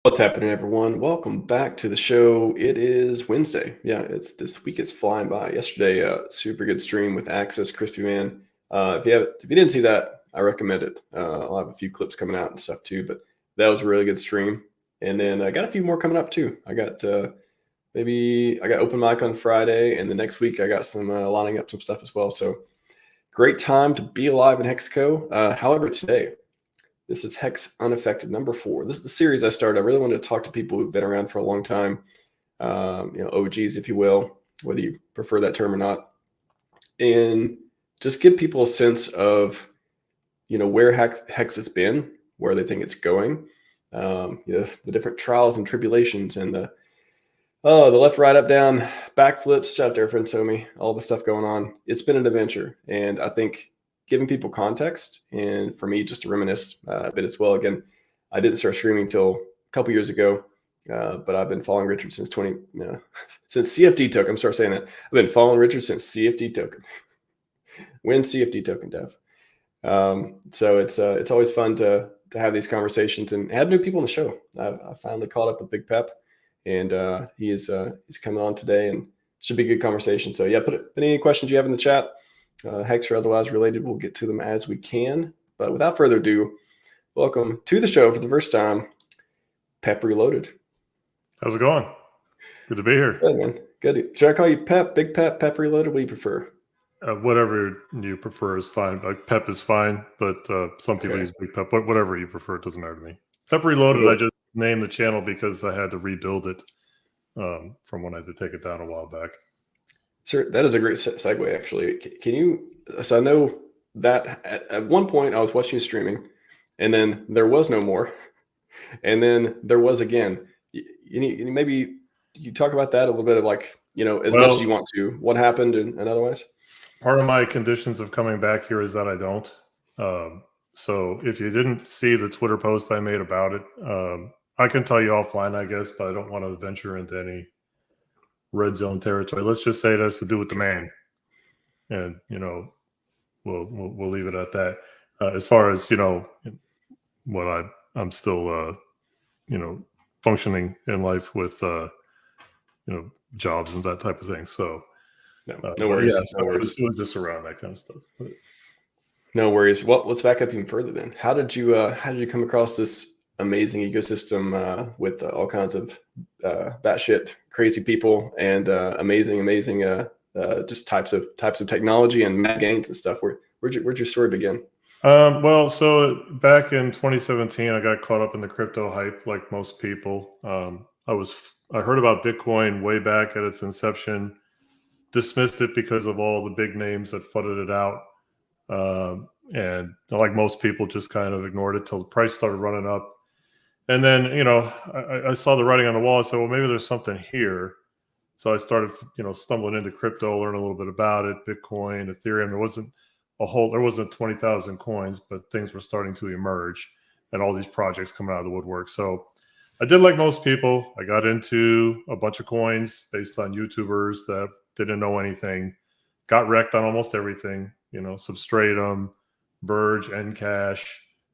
What's happening, everyone? Welcome back to the show. It is Wednesday. Yeah, it's this week is flying by. Yesterday, super good stream with Access Crispy Man. If you didn't see that, I recommend it. I'll have a few clips coming out and stuff too, but that was a really good stream. And then I got a few more coming up too. I got open mic on Friday, and the next week I got some lining up some stuff as well. So great time to be alive in Hexco. However, today. This is Hex Unaffected number 4. This is the series I started. I really wanted to talk to people who've been around for a long time, OGs, if you will, whether you prefer that term or not, and just give people a sense of, where Hex has been, where they think it's going, the different trials and tribulations, and the left, right, up, down, backflips out there, friend Somi, all the stuff going on. It's been an adventure, and I think giving people context, and for me, just to reminisce a bit as well. Again, I didn't start streaming until a couple years ago, but I've been following Richard since since CFD token. I'm start saying that I've been following Richard since CFD token. When CFD token dev. So it's always fun to have these conversations and have new people on the show. I finally caught up with Big Pep, and he's coming on today, and should be a good conversation. So yeah, put any questions you have in the chat. Hex or otherwise related, we'll get to them as we can. But without further ado, welcome to the show for the first time, Pep Reloaded. How's it going? Good to be here. Good, man. Good. Should I call you Pep, Big Pep, Pep Reloaded? What do you prefer? Whatever you prefer is fine. Like Pep is fine, but some people use Big Pep. But whatever you prefer, it doesn't matter to me. Pep Reloaded, I just named the channel because I had to rebuild it from when I had to take it down a while back. Sir, that is a great segue, actually. Can you? So I know that at one point I was watching you streaming, and then there was no more, and then there was again. Maybe you talk about that a little bit of much as you want to. What happened and otherwise? Part of my conditions of coming back here is that I don't. So if you didn't see the Twitter post I made about it, I can tell you offline, I guess, but I don't want to venture into any red zone territory. Let's just say it has to do with the man, and we'll leave it at that. As far as what I'm still functioning in life with jobs and that type of thing. So no worries. Yeah, no worries. It was just around that kind of stuff. But. No worries. Well, let's back up even further then. How did you come across this amazing ecosystem with all kinds of batshit crazy people and amazing just types of technology and mad gains and stuff? Where'd your story begin? Well, so back in 2017, I got caught up in the crypto hype, like most people. I heard about Bitcoin way back at its inception, dismissed it because of all the big names that fudded it out. And like most people, just kind of ignored it till the price started running up. And then, I saw the writing on the wall. I said, well, maybe there's something here. So I started, stumbling into crypto, learn a little bit about it, Bitcoin, Ethereum. There wasn't 20,000 coins, but things were starting to emerge and all these projects coming out of the woodwork. So I did like most people. I got into a bunch of coins based on YouTubers that didn't know anything, got wrecked on almost everything, Substratum, Verge, Encash,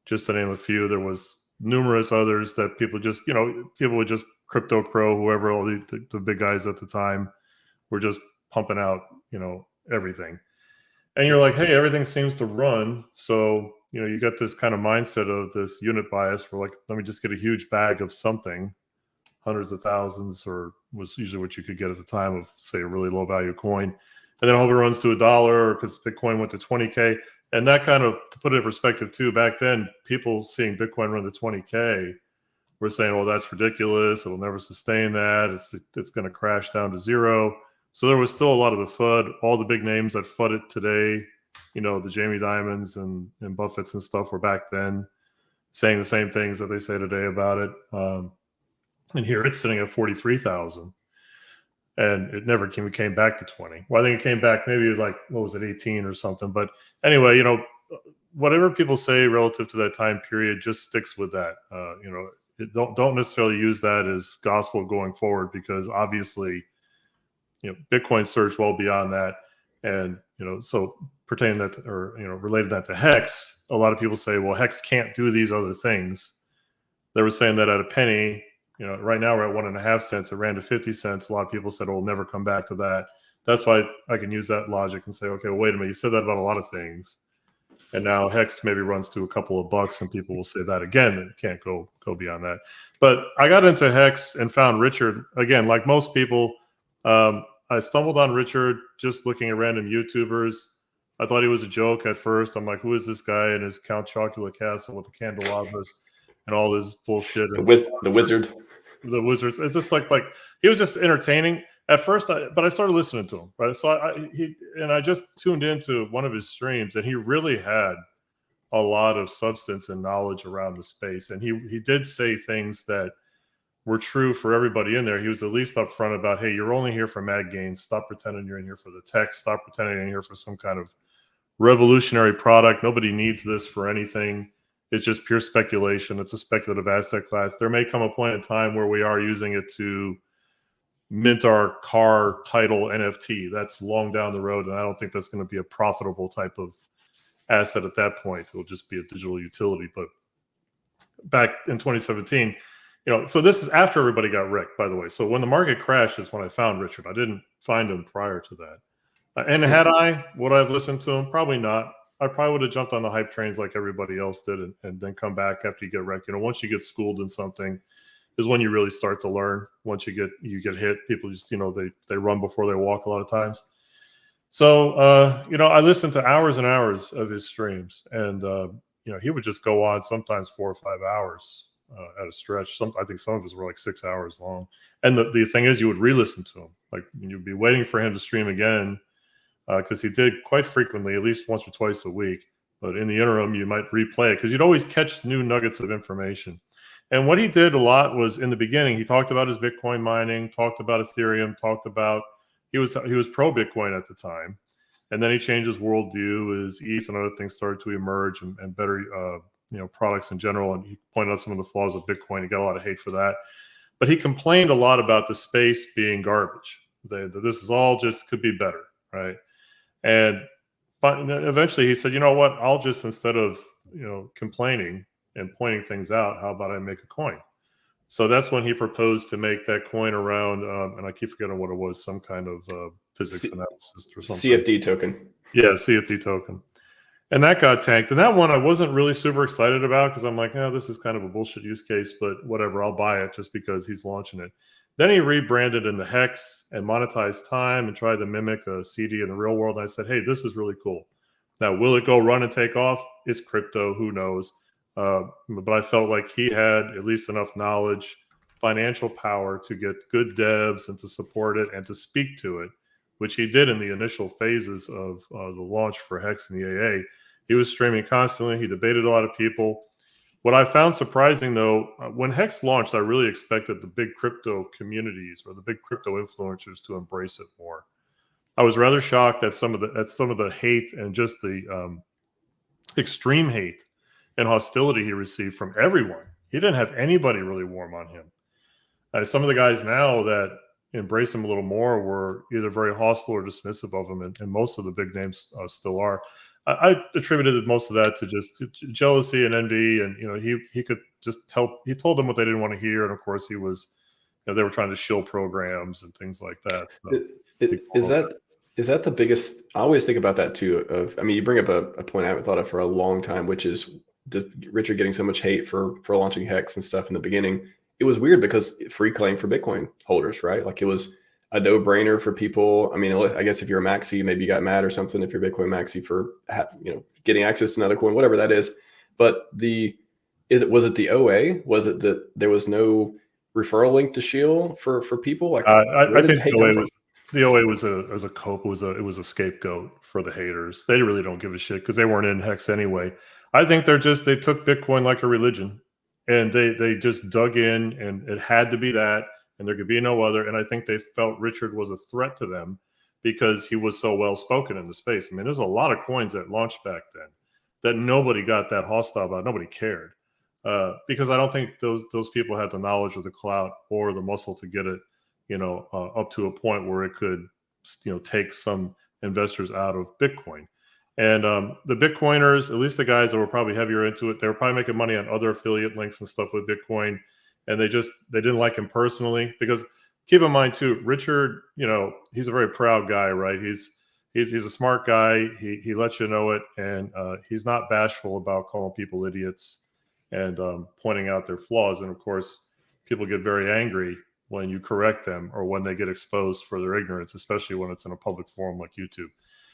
just to name a few. There was numerous others that people would just Crypto Crow, whoever, all the big guys at the time were just pumping out, everything. And you're like, hey, everything seems to run. So, you got this kind of mindset of this unit bias where let me just get a huge bag of something, hundreds of thousands, or was usually what you could get at the time of, say, a really low value coin. And then I hope it runs to $1 because Bitcoin went to 20K. And that kind of, to put it in perspective too, back then, people seeing Bitcoin run to 20K were saying, well, that's ridiculous. It'll never sustain that. It's going to crash down to zero. So there was still a lot of the FUD. All the big names that FUD it today, the Jamie Dimons and Buffetts and stuff were back then saying the same things that they say today about it. And here it's sitting at 43,000. And it never came back to 20. Well, I think it came back maybe 18 or something. But anyway, whatever people say relative to that time period just sticks with that. Don't necessarily use that as gospel going forward, because obviously, Bitcoin surged well beyond that. And, so pertaining that or, related that to Hex, a lot of people say, well, Hex can't do these other things. They were saying that at a penny, You know, right now we're at 1.5 cents. It ran to 50 cents. A lot of people said, "Oh, we'll never come back to that." That's why I can use that logic and say, okay, well, wait a minute, you said that about a lot of things, and now Hex maybe runs to a couple of bucks, and people will say that again. And it can't go beyond that. But I got into Hex and found Richard again, like most people. I stumbled on Richard just looking at random YouTubers. I thought he was a joke at first. I'm like, who is this guy in his Count Chocula castle with the candelabras and all this bullshit? The wizard. The wizards. It's just like he was just entertaining at first. But I started listening to him, right? So I just tuned into one of his streams, and he really had a lot of substance and knowledge around the space. And he did say things that were true for everybody in there. He was at least upfront about, hey, you're only here for mad gains. Stop pretending you're in here for the tech. Stop pretending you're in here for some kind of revolutionary product. Nobody needs this for anything. It's just pure speculation. It's a speculative asset class. There may come a point in time where we are using it to mint our car title NFT. That's long down the road, and I don't think that's going to be a profitable type of asset at that point. It'll just be a digital utility. But back in 2017, you know, so this is after everybody got wrecked, by the way. So when the market crashed is when I found Richard. I didn't find him prior to that. And would I have listened to him? Probably not. I probably would have jumped on the hype trains like everybody else did, and then come back after you get wrecked. You know, once you get schooled in something is when you really start to learn. Once you get hit, people just, you know, they run before they walk a lot of times. So, you know, I listened to hours and hours of his streams, and, you know, he would just go on sometimes 4 or 5 hours at a stretch. I think some of his were like 6 hours long. And the thing is, you would re-listen to him. Like, you'd be waiting for him to stream again, because he did quite frequently, at least once or twice a week. But in the interim, you might replay it because you'd always catch new nuggets of information. And what he did a lot was, in the beginning, he talked about his Bitcoin mining, talked about Ethereum, talked about he was pro Bitcoin at the time, and then he changed his worldview as ETH and other things started to emerge, and better you know, products in general. And he pointed out some of the flaws of Bitcoin. He got a lot of hate for that, but he complained a lot about the space being garbage. This is all just could be better, right? And eventually he said, you know what, I'll just, instead of, you know, complaining and pointing things out, how about I make a coin? So that's when he proposed to make that coin around, and I keep forgetting what it was, some kind of physics analysis or something. CFD token. Yeah, CFD token. And that got tanked. And that one I wasn't really super excited about, because I'm like, oh, this is kind of a bullshit use case, but whatever, I'll buy it just because he's launching it. Then he rebranded into Hex and monetized time and tried to mimic a CD in the real world. And I said, hey, this is really cool. Now, will it go run and take off? It's crypto. Who knows? But I felt like he had at least enough knowledge, financial power to get good devs and to support it and to speak to it, which he did in the initial phases of the launch for Hex and the AA. He was streaming constantly. He debated a lot of people. What I found surprising, though, when Hex launched, I really expected the big crypto communities or the big crypto influencers to embrace it more. I was rather shocked at some of the hate and just the extreme hate and hostility he received from everyone. He didn't have anybody really warm on him. Some of the guys now that embrace him a little more were either very hostile or dismissive of him, and most of the big names still are. I attributed most of that to just jealousy and envy, and you know, he could just tell. He told them what they didn't want to hear, and of course, he was, you know, they were trying to shill programs and things like that. So, is that the biggest? I always think about that too. I mean, you bring up a point I haven't thought of for a long time, which is Richard getting so much hate for launching Hex and stuff in the beginning. It was weird because free claim for Bitcoin holders, right? Like, it was a no-brainer for people. I mean, I guess if you're a maxi, maybe you got mad or something if you're Bitcoin maxi for, you know, getting access to another coin, whatever that is. But was it the OA? Was it that there was no referral link to shield for people? Like, I think the OA was a cope. It was a scapegoat for the haters. They really don't give a shit because they weren't in Hex anyway. I think they took Bitcoin like a religion, and they just dug in, and it had to be that, and there could be no other. And I think they felt Richard was a threat to them because he was so well spoken in the space. I mean, there's a lot of coins that launched back then that nobody got that hostile about. Nobody cared, because I don't think those people had the knowledge or the clout or the muscle to get it, you know, up to a point where it could, you know, take some investors out of Bitcoin. And the Bitcoiners, at least the guys that were probably heavier into it, they were probably making money on other affiliate links and stuff with Bitcoin. and they didn't like him personally. Because keep in mind too, Richard, he's a very proud guy, right? He's a smart guy. He lets you know it, and he's not bashful about calling people idiots and pointing out their flaws. And of course, people get very angry when you correct them or when they get exposed for their ignorance, especially when it's in a public forum like YouTube.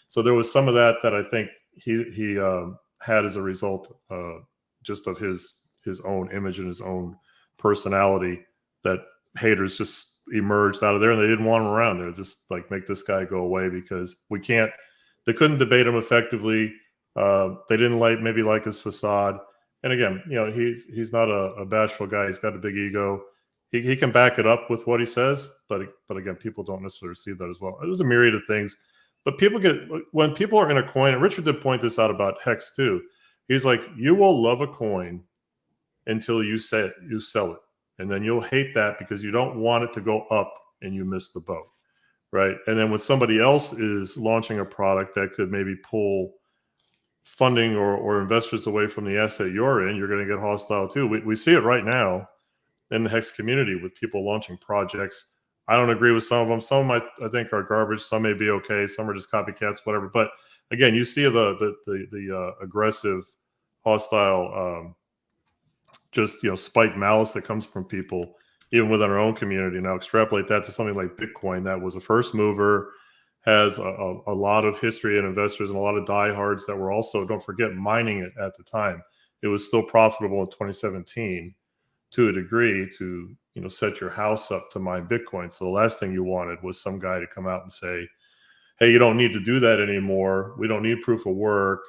So there was some of that I think he had as a result just of his own image and his own personality, that haters just emerged out of there, and they didn't want him around. They're just like, make this guy go away, because they couldn't debate him effectively. They didn't like his facade. And again, he's not a bashful guy. He's got a big ego. He can back it up with what he says, but again, people don't necessarily see that as well. It was a myriad of things, but when people are in a coin, and Richard did point this out about Hex too. He's like, you will love a coin until you sell it. And then you'll hate that because you don't want it to go up and you miss the boat, right? And then when somebody else is launching a product that could maybe pull funding or investors away from the asset you're in, you're going to get hostile too. We see it right now in the Hex community with people launching projects. I don't agree with some of them. Some of them I think are garbage. Some may be okay. Some are just copycats, whatever. But again, you see the aggressive, hostile, just spite malice that comes from people even within our own community. Now extrapolate that to something like Bitcoin, that was a first mover, has a lot of history and investors and a lot of diehards that were also, don't forget, mining it at the time. It was still profitable in 2017 to a degree to set your house up to mine Bitcoin. So the last thing you wanted was some guy to come out and say, hey, you don't need to do that anymore. We don't need proof of work.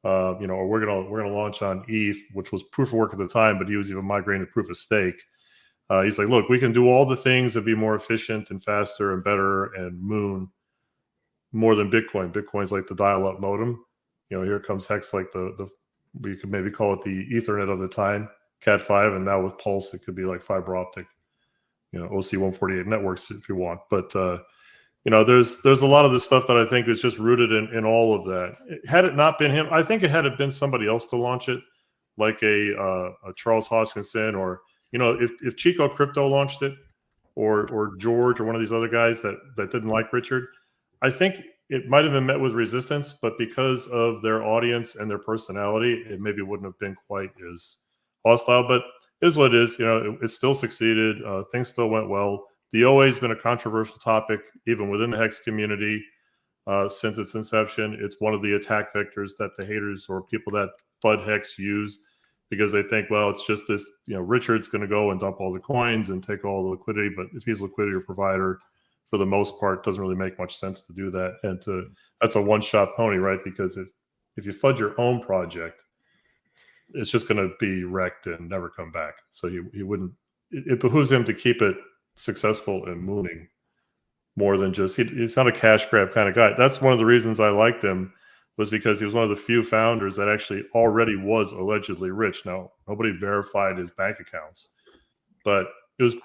Or we're gonna launch on ETH, which was proof of work at the time, but he was even migrating to proof of stake. He's like, look, we can do all the things that be more efficient and faster and better and moon more than Bitcoin. Bitcoin's like the dial-up modem. Here comes Hex, like we could maybe call it the Ethernet of the time, Cat5, and now with Pulse, it could be like fiber optic, OC148 networks if you want. But there's a lot of this stuff that I think is just rooted in all of that. Had it not been him, I think it had it been somebody else to launch it, like a Charles Hoskinson, or if Chico Crypto launched it, or George, or one of these other guys that didn't like Richard, I think it might have been met with resistance. But because of their audience and their personality, it maybe wouldn't have been quite as hostile. But it is what it is. It still succeeded. Things still went well. The OA has been a controversial topic, even within the Hex community, since its inception. It's one of the attack vectors that the haters or people that FUD Hex use, because they think, well, it's just this, Richard's going to go and dump all the coins and take all the liquidity. But if he's a liquidity provider, for the most part, it doesn't really make much sense to do that. And that's a one-shot pony, right? Because if you FUD your own project, it's just going to be wrecked and never come back. So he wouldn't. It behooves him to keep it successful and moving more than just he's not a cash grab kind of guy. That's one of the reasons I liked him, was because he was one of the few founders that actually already was allegedly rich. Now, nobody verified his bank accounts, but it was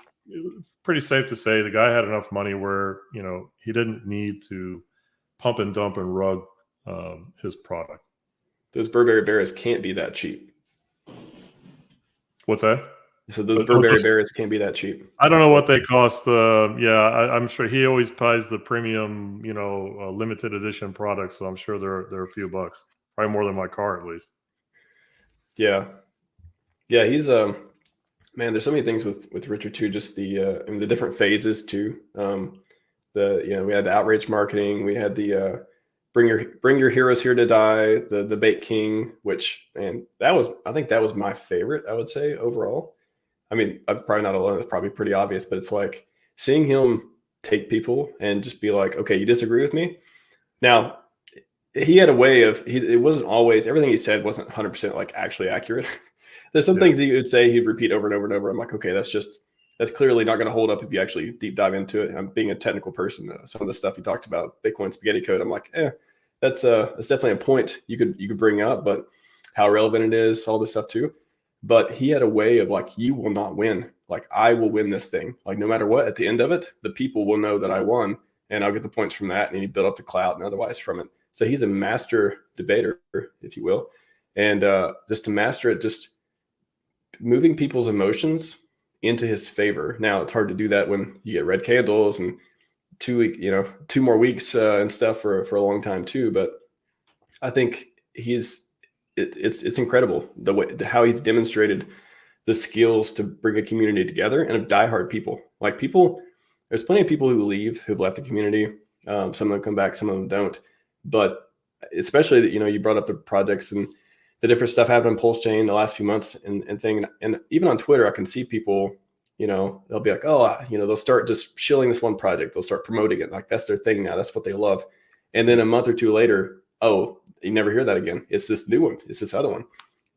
pretty safe to say the guy had enough money where he didn't need to pump and dump and rug his product. Those Burberry bears can't be that cheap. What's that? So those Burberry bears can't be that cheap. I don't know what they cost. I'm sure he always buys the premium, limited edition products. So I'm sure they're a few bucks, probably more than my car at least. Yeah, he's man. There's so many things with Richard too. Just the different phases too. We had the outrage marketing. We had the bring your heroes here to die. The Bait King, which, man, I think that was my favorite, I would say, overall. I mean, I'm probably not alone. It's probably pretty obvious, but it's like seeing him take people and just be like, okay, you disagree with me? Now, he had a way of, it wasn't always, everything he said wasn't 100% like actually accurate. There's some things he would say, he'd repeat over and over and over. I'm like, okay, that's clearly not going to hold up if you actually deep dive into it. I'm being a technical person. Some of the stuff he talked about, Bitcoin spaghetti code, I'm like, that's definitely a point you could bring up, but how relevant it is, all this stuff too. But he had a way of like, you will not win. Like, I will win this thing. Like, no matter what, at the end of it, the people will know that I won, and I'll get the points from that. And he built up the clout and otherwise from it. So he's a master debater, if you will. And just to master it, just moving people's emotions into his favor. Now it's hard to do that when you get red candles and 2 more weeks and stuff for a long time too. But I think it's incredible how he's demonstrated the skills to bring a community together, and of diehard people. Like people, there's plenty of people who've left the community. Some of them come back, some of them don't. But especially, you brought up the projects and the different stuff happened on PulseChain the last few months and thing. And even on Twitter, I can see people, they'll be like, oh, they'll start just shilling this one project. They'll start promoting it. Like that's their thing now. That's what they love. And then a month or two later, oh, you never hear that again. It's this new one. It's this other one.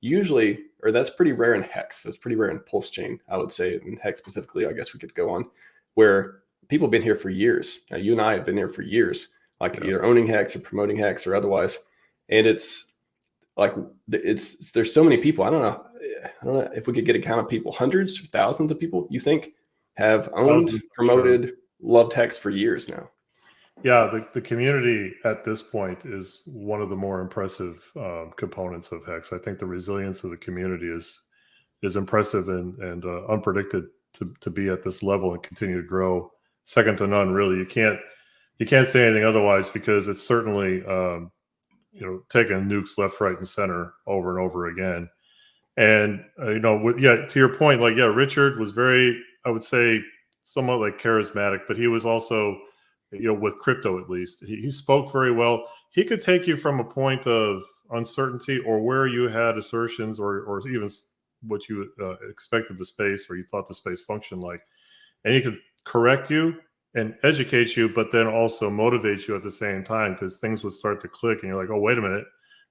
Usually, or that's pretty rare in Hex. That's pretty rare in PulseChain, I would say. In Hex specifically, I guess we could go on, where people have been here for years. Now, you and I have been here for years, like either owning Hex or promoting Hex or otherwise. And it's like, there's so many people. I don't know if we could get a count of people, hundreds or thousands of people, you think, have owned, promoted, loved Hex for years now. Yeah, the community at this point is one of the more impressive components of Hex. I think the resilience of the community is impressive and unpredicted to be at this level and continue to grow. Second to none, really. You can't say anything otherwise, because it's certainly taking nukes left, right, and center over and over again. And to your point, Richard was very, I would say, somewhat like charismatic, but he was also, with crypto at least, he spoke very well. He could take you from a point of uncertainty or where you had assertions or even what you expected the space or you thought the space functioned like, and he could correct you and educate you, but then also motivate you at the same time, because things would start to click and you're like, oh, wait a minute,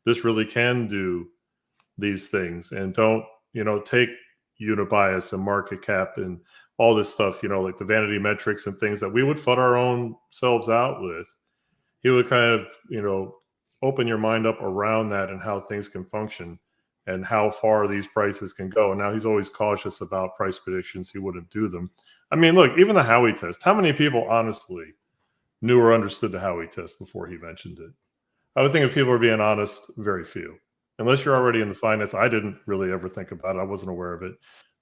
this really can do these things. And don't, take unibias and market cap and all this stuff, like the vanity metrics and things that we would fud our own selves out with. He would kind of, open your mind up around that and how things can function and how far these prices can go. And now he's always cautious about price predictions. He wouldn't do them. I mean, look, even the Howey test, how many people honestly knew or understood the Howey test before he mentioned it? I would think if people were being honest, very few. Unless you're already in the finance, I didn't really ever think about it. I wasn't aware of it.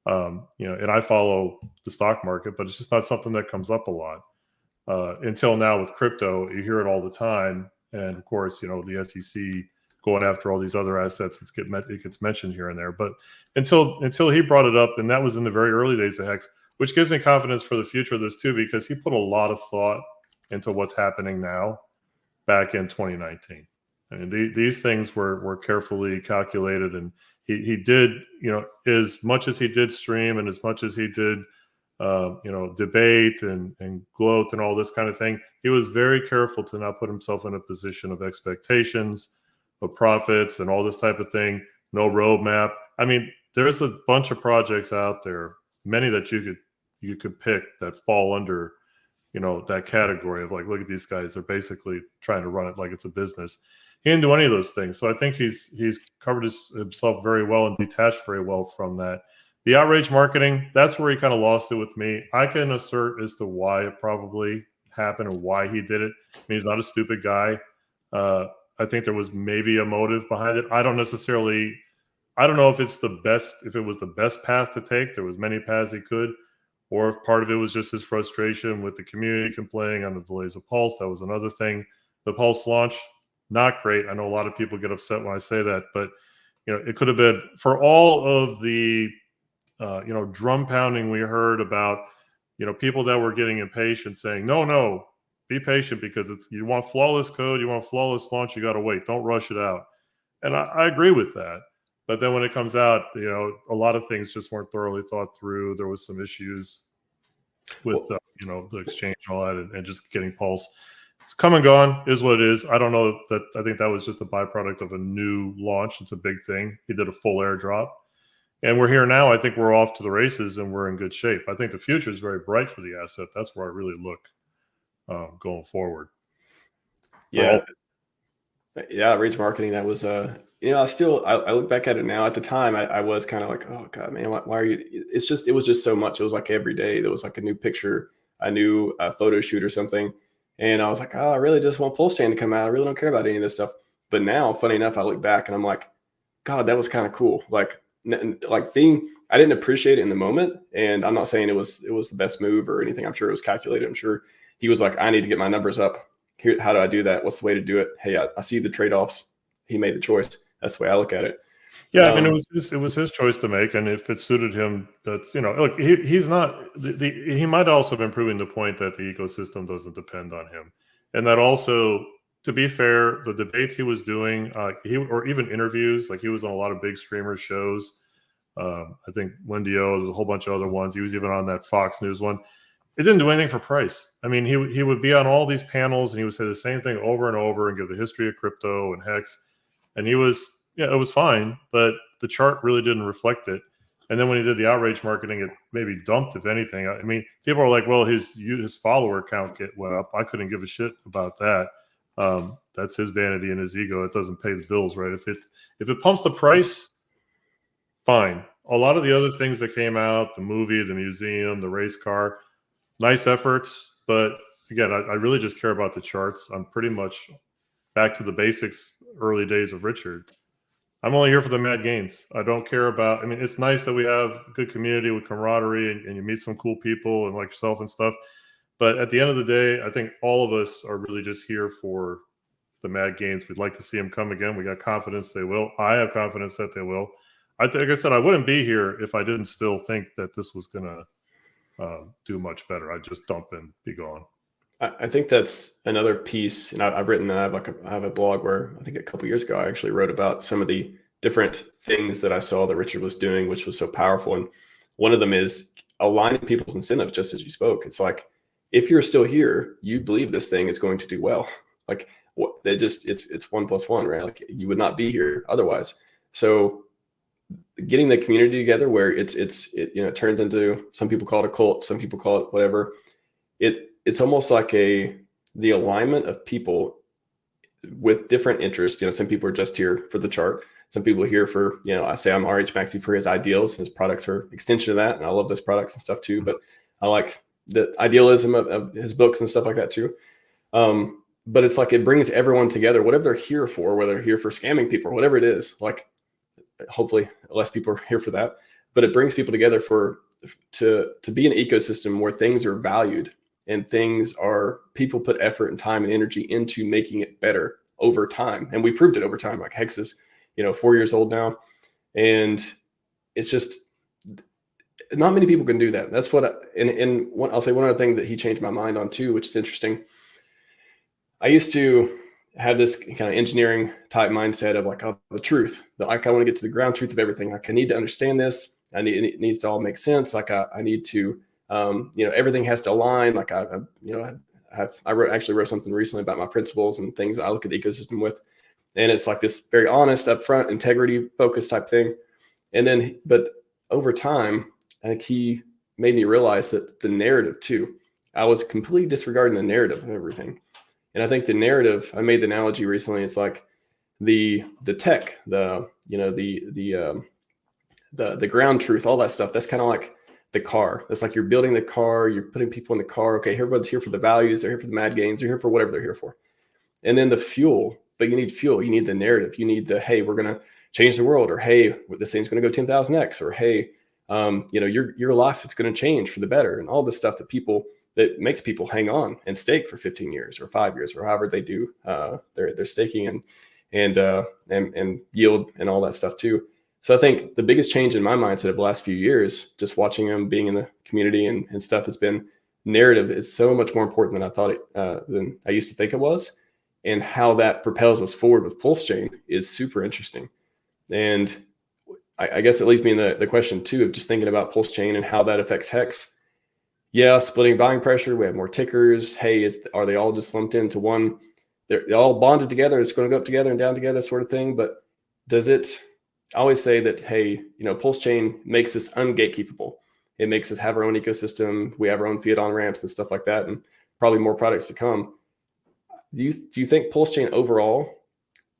And I follow the stock market, but it's just not something that comes up a lot. Until now with crypto, you hear it all the time. And of course, the SEC going after all these other assets, it gets mentioned here and there. But until he brought it up, and that was in the very early days of Hex, which gives me confidence for the future of this too, because he put a lot of thought into what's happening now back in 2019. I mean, these things were carefully calculated, and he did, as much as he did stream and as much as he did, debate and gloat and all this kind of thing, he was very careful to not put himself in a position of expectations of profits and all this type of thing. No roadmap. I mean, there's a bunch of projects out there, many that you could pick that fall under, that category of like, look at these guys. They're basically trying to run it like it's a business. He didn't do any of those things. So I think he's covered himself very well and detached very well from that. The outrage marketing, that's where he kind of lost it with me. I can assert as to why it probably happened and why he did it. I mean, he's not a stupid guy. I think there was maybe a motive behind it. I don't know if it was the best path to take. There was many paths he could, or if part of it was just his frustration with the community complaining on the delays of Pulse. That was another thing. The Pulse launch, not great. I know a lot of people get upset when I say that, but it could have been, for all of the drum pounding we heard about, people that were getting impatient saying, no, be patient, because you want flawless code, you want flawless launch, you got to wait. Don't rush it out. And I agree with that. But then when it comes out, a lot of things just weren't thoroughly thought through. There was some issues with, the exchange and all that, and just getting Pulse. It's come and gone, is what it is. I don't know that. I think that was just a byproduct of a new launch. It's a big thing. He did a full airdrop. And we're here now. I think we're off to the races and we're in good shape. I think the future is very bright for the asset. That's where I really look going forward. Yeah. Outrage marketing. That was, I look back at it now. At the time, I was kind of like, oh God, man, why are you? It was just so much. It was like every day there was like a new picture, a new photo shoot or something. And I was like, oh, I really just want PulseChain to come out. I really don't care about any of this stuff. But now, funny enough, I look back and I'm like, God, that was kind of cool. Like being I didn't appreciate it in the moment. And I'm not saying it was the best move or anything. I'm sure it was calculated. I'm sure he was like, I need to get my numbers up. Here, how do I do that? What's the way to do it? Hey, I see the trade-offs. He made the choice. That's the way I look at it. Yeah, I mean, it was his choice to make, and if it suited him, that's, you know, look, he's not he might also have been proving the point that the ecosystem doesn't depend on him, and that also, to be fair, the debates he was doing, or even interviews, like he was on a lot of big streamers shows. I think Wendy O, there's a whole bunch of other ones. He was even on that Fox News one. It didn't do anything for price. I mean, he would be on all these panels and he would say the same thing over and over and give the history of crypto and Hex, and he was. Yeah, it was fine, but the chart really didn't reflect it. And then when he did the outrage marketing, it maybe dumped, if anything. I mean, people are like, well, his follower count went up. I couldn't give a shit about that. That's his vanity and his ego. It doesn't pay the bills, right? If it pumps the price, fine. A lot of the other things that came out, the movie, the museum, the race car, nice efforts. But again, I really just care about the charts. I'm pretty much back to the basics, early days of Richard. I'm only here for the mad gains. I don't care about, I mean, it's nice that we have a good community with camaraderie and you meet some cool people and like yourself and stuff. But at the end of the day, I think all of us are really just here for the mad gains. We'd like to see them come again. We got confidence they will. I have confidence that they will. Like I said, I wouldn't be here if I didn't still think that this was going to do much better. I'd just dump and be gone. I think that's another piece, and I have a blog where I think a couple years ago I actually wrote about some of the different things that I saw that Richard was doing, which was so powerful. And one of them is aligning people's incentives, just as you spoke. It's like, if you're still here, you believe this thing is going to do well. Like it's 1 + 1, right? Like you would not be here otherwise. So getting the community together where it turns into, some people call it a cult, some people call it whatever. It's almost like the alignment of people with different interests. Some people are just here for the chart. Some people are here for, I say I'm RHMax for his ideals. His products are extension of that. And I love those products and stuff too. But I like the idealism of his books and stuff like that too. But it's like, it brings everyone together, whatever they're here for, whether they're here for scamming people or whatever it is. Like, hopefully less people are here for that, but it brings people together to be an ecosystem where things are valued. And people put effort and time and energy into making it better over time. And we proved it over time. Like Hex is, 4 years old now. And it's just, not many people can do that. That's what, I'll say one other thing that he changed my mind on too, which is interesting. I used to have this kind of engineering type mindset of like, oh, the truth, like I want to get to the ground truth of everything. Like I need to understand this. It needs to all make sense. Like I need to, everything has to align. Like I actually wrote something recently about my principles and things that I look at the ecosystem with. And it's like this very honest, upfront, integrity focused type thing. But over time, I think he made me realize that the narrative too, I was completely disregarding the narrative of everything. And I think the narrative, I made the analogy recently, it's like the tech, the ground truth, all that stuff. That's kind of like the car. That's like you're building the car, you're putting people in the car. Okay, everyone's here for the values, they're here for the mad gains, they're here for whatever they're here for. And then the fuel, but you need fuel, you need the narrative, you need the, hey, we're going to change the world, or hey, this thing's going to go 10,000x, or hey, your life is going to change for the better, and all this stuff that makes people hang on and stake for 15 years or 5 years or however they do their staking and yield and all that stuff too. So I think the biggest change in my mindset of the last few years, just watching him being in the community and stuff, has been narrative is so much more important than I thought than I used to think it was. And how that propels us forward with PulseChain is super interesting. And I guess it leads me in the question too, of just thinking about PulseChain and how that affects Hex. Yeah, splitting buying pressure. We have more tickers. Hey, are they all just lumped into one? They're all bonded together. It's going to go up together and down together, sort of thing. But does it? I always say that, hey, PulseChain makes us ungatekeepable. It makes us have our own ecosystem. We have our own fiat on ramps and stuff like that, and probably more products to come. Do you think PulseChain overall,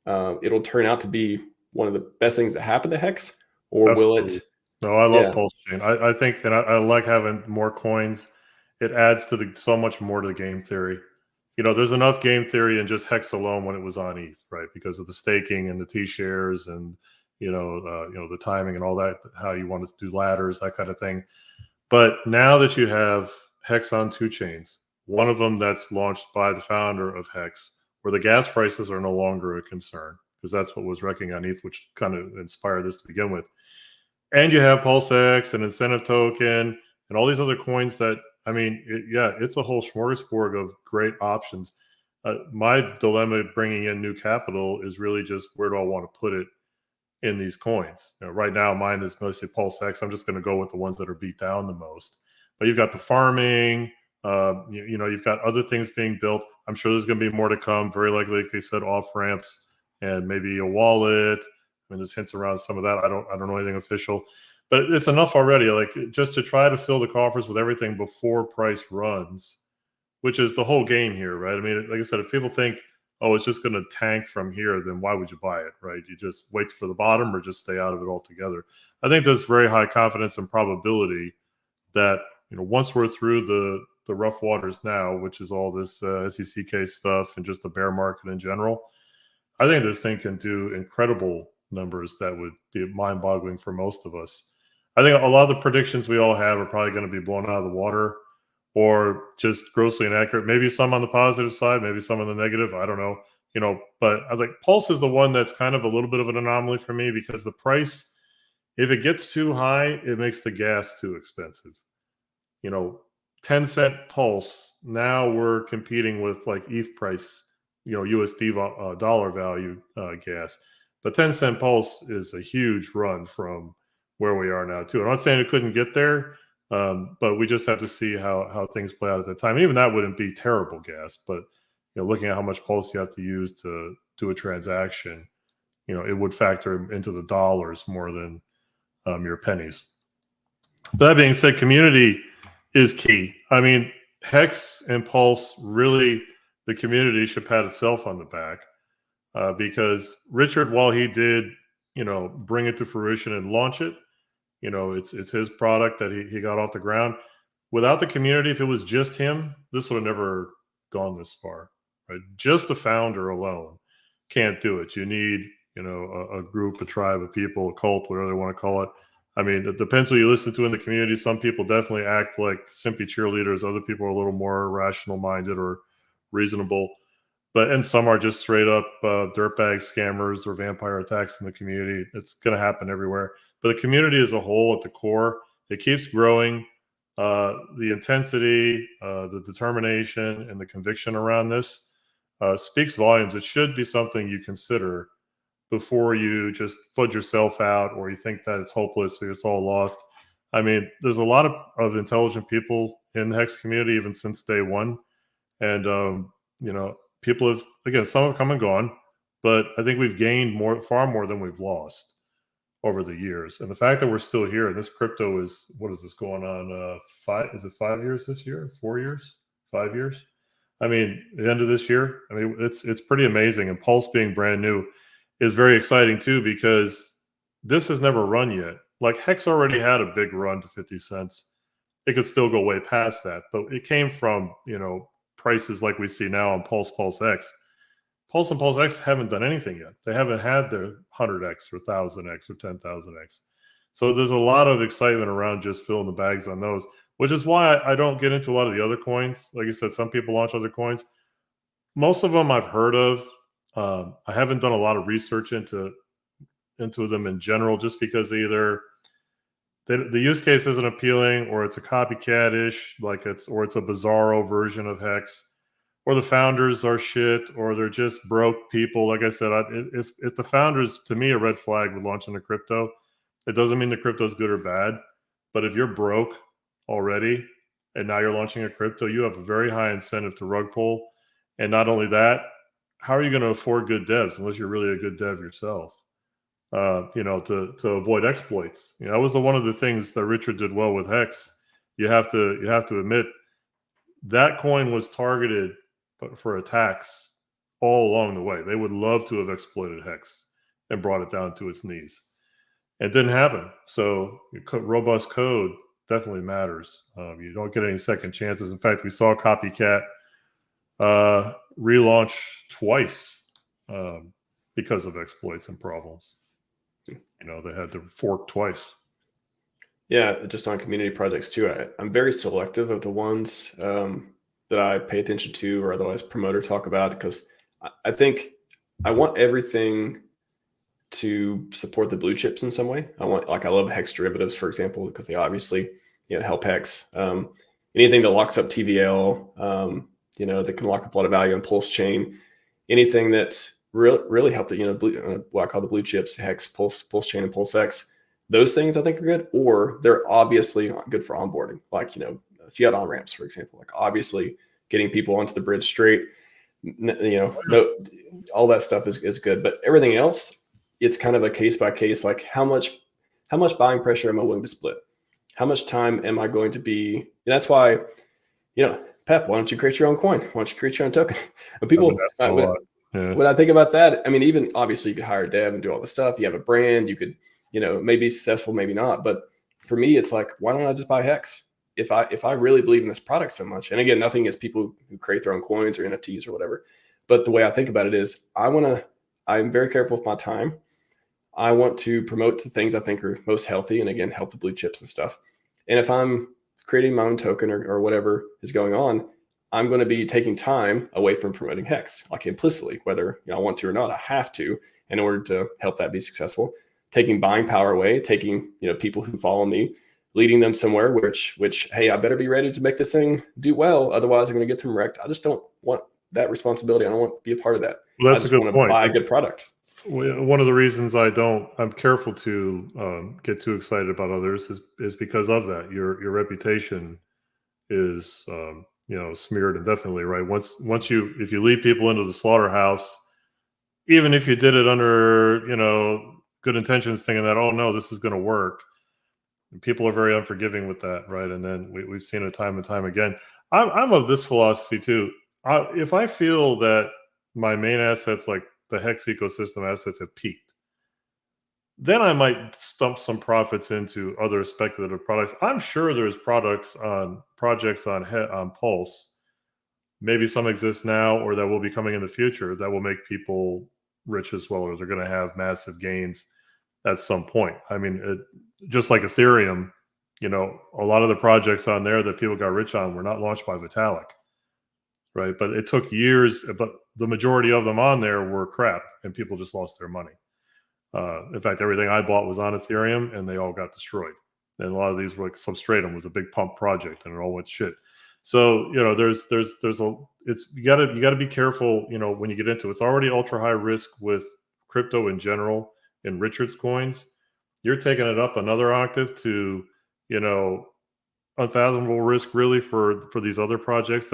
it'll turn out to be one of the best things that happened to Hex, or Absolutely. will it? No, I love PulseChain. I think, and I like having more coins. It adds to so much more to the game theory. There's enough game theory in just Hex alone when it was on ETH, right? Because of the staking and the T-shares and the timing and all that, how you want to do ladders, that kind of thing. But now that you have Hex on 2 chains, one of them that's launched by the founder of Hex, where the gas prices are no longer a concern, because that's what was wrecking on ETH, which kind of inspired this to begin with. And you have PulseX and Incentive Token and all these other coins that, it's a whole smorgasbord of great options. My dilemma bringing in new capital is really just, where do I want to put it in these coins? Right now, mine is mostly PulseX. I'm just going to go with the ones that are beat down the most. But you've got the farming, you've got other things being built. I'm sure there's going to be more to come. Very likely, like I said, off ramps and maybe a wallet. There's hints around some of that. I don't know anything official, but it's enough already. Like, just to try to fill the coffers with everything before price runs, which is the whole game here, right? Like I said, if people think, oh, it's just going to tank from here, then why would you buy it, right? You just wait for the bottom or just stay out of it altogether. I think there's very high confidence and probability that, once we're through the rough waters now, which is all this SEC case stuff and just the bear market in general, I think this thing can do incredible numbers that would be mind-boggling for most of us. I think a lot of the predictions we all have are probably going to be blown out of the water, or just grossly inaccurate. Maybe some on the positive side, maybe some on the negative. I don't know. But I think Pulse is the one that's kind of a little bit of an anomaly for me, because the price, if it gets too high, it makes the gas too expensive. 10-cent Pulse, now we're competing with like ETH price, USD dollar value gas. But 10-cent Pulse is a huge run from where we are now too. I'm not saying it couldn't get there, but we just have to see how things play out at that time. And even that wouldn't be terrible gas, but looking at how much Pulse you have to use to do a transaction, it would factor into the dollars more than your pennies. That being said, community is key. Hex and Pulse, really, the community should pat itself on the back, because Richard, while he did, bring it to fruition and launch it, it's his product that he got off the ground. Without the community, if it was just him, this would have never gone this far, right? Just the founder alone can't do it. You need, a group, a tribe of people, a cult, whatever they want to call it. It depends who you listen to in the community. Some people definitely act like simply cheerleaders. Other people are a little more rational minded or reasonable. And some are just straight up dirtbag scammers or vampire attacks in the community. It's going to happen everywhere. But the community as a whole, at the core, it keeps growing. The intensity, the determination, and the conviction around this speaks volumes. It should be something you consider before you just fudge yourself out, or you think that it's hopeless or it's all lost. There's a lot of intelligent people in the Hex community, even since day one. And, people have, again, some have come and gone, but I think we've gained far more than we've lost over the years. And the fact that we're still here, and this crypto is, what is this going on? 5 years this year? 4 years? 5 years? The end of this year. It's pretty amazing. And Pulse being brand new is very exciting too, because this has never run yet. Like, Hex already had a big run to 50 cents. It could still go way past that, but it came from, prices like we see now on PulseX. Pulse and PulseX haven't done anything yet. They haven't had their 100x or 1000x or 10,000x. So there's a lot of excitement around just filling the bags on those, which is why I don't get into a lot of the other coins. Like I said, some people launch other coins. Most of them I've heard of. I haven't done a lot of research into them in general, just because either the use case isn't appealing, or it's a copycat-ish, or it's a bizarro version of Hex, or the founders are shit, or they're just broke people. Like I said, if the founders, to me, a red flag with launching a crypto. It doesn't mean the crypto is good or bad, but if you're broke already and now you're launching a crypto, you have a very high incentive to rug pull. And not only that, how are you going to afford good devs unless you're really a good dev yourself? To avoid exploits. That was one of the things that Richard did well with Hex. You have to admit that coin was targeted for attacks all along the way. They would love to have exploited Hex and brought it down to its knees. It didn't happen. So robust code definitely matters. You don't get any second chances. In fact, we saw Copycat relaunch twice because of exploits and problems. They had to fork twice. Yeah, just on community projects too. I'm very selective of the ones that I pay attention to or otherwise promote or talk about, because I think I want everything to support the blue chips in some way. I love hex derivatives, for example, because they obviously help hex. Anything that locks up TVL, that can lock up a lot of value on PulseChain. Anything that really helped what I call the blue chips, hex, PulseChain, and PulseX. Those things I think are good, or they're obviously not good for onboarding, like fiat on ramps, for example. Like obviously getting people onto the bridge straight, all that stuff is good, but everything else, it's kind of a case by case. Like how much buying pressure am I willing to split? How much time am I going to be? And that's why, Pep, why don't you create your own coin? Why don't you create your own token? When people, when I think about that, I mean, even obviously you could hire a dev and do all the stuff. You have a brand, you could, maybe be successful, maybe not. But for me, it's like, why don't I just buy Hex? If I really believe in this product so much, and again, nothing against people who create their own coins or NFTs or whatever, but the way I think about it is I'm very careful with my time. I want to promote the things I think are most healthy, and again, help the blue chips and stuff. And if I'm creating my own token or whatever is going on, I'm going to be taking time away from promoting Hex, like implicitly, whether I want to or not. I have to in order to help that be successful. Taking buying power away, taking people who follow me, leading them somewhere which hey, I better be ready to make this thing do well, otherwise I'm going to get them wrecked. I just don't want that responsibility. I don't want to be a part of that. Well, that's I just want to buy a good product. One of the reasons I'm careful to get too excited about others is because of that. Your reputation is smeared indefinitely, right? If you lead people into the slaughterhouse, even if you did it under good intentions, thinking that, oh no, this is going to work, and people are very unforgiving with that, right? And then we've seen it time and time again. I'm of this philosophy too. If I feel that my main assets, like the Hex ecosystem assets, have peaked, then I might stump some profits into other speculative products. I'm sure there's projects on Pulse. Maybe some exist now, or that will be coming in the future, that will make people rich as well, or they're going to have massive gains at some point. I mean, just like Ethereum, a lot of the projects on there that people got rich on were not launched by Vitalik, right? But it took years. But the majority of them on there were crap, and people just lost their money. In fact, everything I bought was on Ethereum, and they all got destroyed. And a lot of these were like Substratum was a big pump project, and it all went shit. So you gotta be careful. When you get into it, it's already ultra high risk with crypto in general. In Richard's coins, you're taking it up another octave to unfathomable risk really for these other projects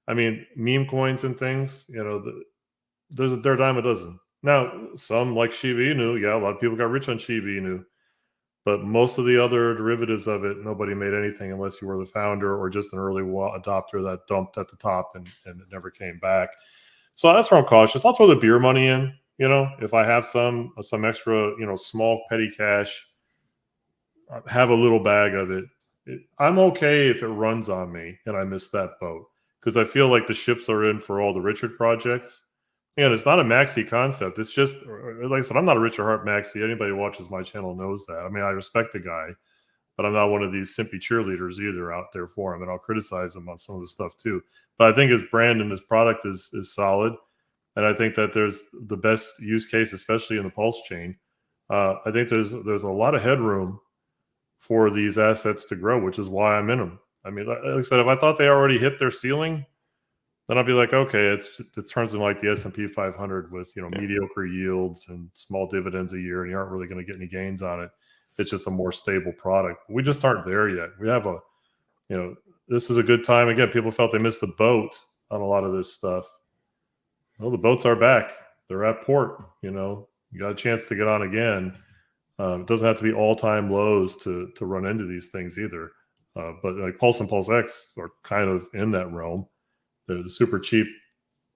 meme coins and things. They're a dime a dozen. Now, some like Shiba Inu, a lot of people got rich on Shiba Inu, but most of the other derivatives of it, nobody made anything unless you were the founder or just an early adopter that dumped at the top and it never came back. So that's where I'm cautious. I'll throw the beer money in, if I have some extra, small petty cash, have a little bag of it. I'm okay if it runs on me and I miss that boat, because I feel like the ships are in for all the Richard projects. And it's not a maxi concept. It's just, like I said, I'm not a Richard Hart maxi. Anybody who watches my channel knows that. I mean, I respect the guy, but I'm not one of these simpy cheerleaders either out there for him. And I'll criticize him on some of the stuff too. But I think his brand and his product is solid. And I think that there's the best use case, especially in the Pulse chain. I think there's a lot of headroom for these assets to grow, which is why I'm in them. I mean, like I said, if I thought they already hit their ceiling, then I'd be like, okay, it turns into like the S&P 500 with mediocre yields and small dividends a year, and you aren't really going to get any gains on it. It's just a more stable product. We just aren't there yet. We have this is a good time. Again, people felt they missed the boat on a lot of this stuff. Well, the boats are back. They're at port. You got a chance to get on again. It doesn't have to be all-time lows to run into these things either. But like Pulse and PulseX are kind of in that realm. They're super cheap,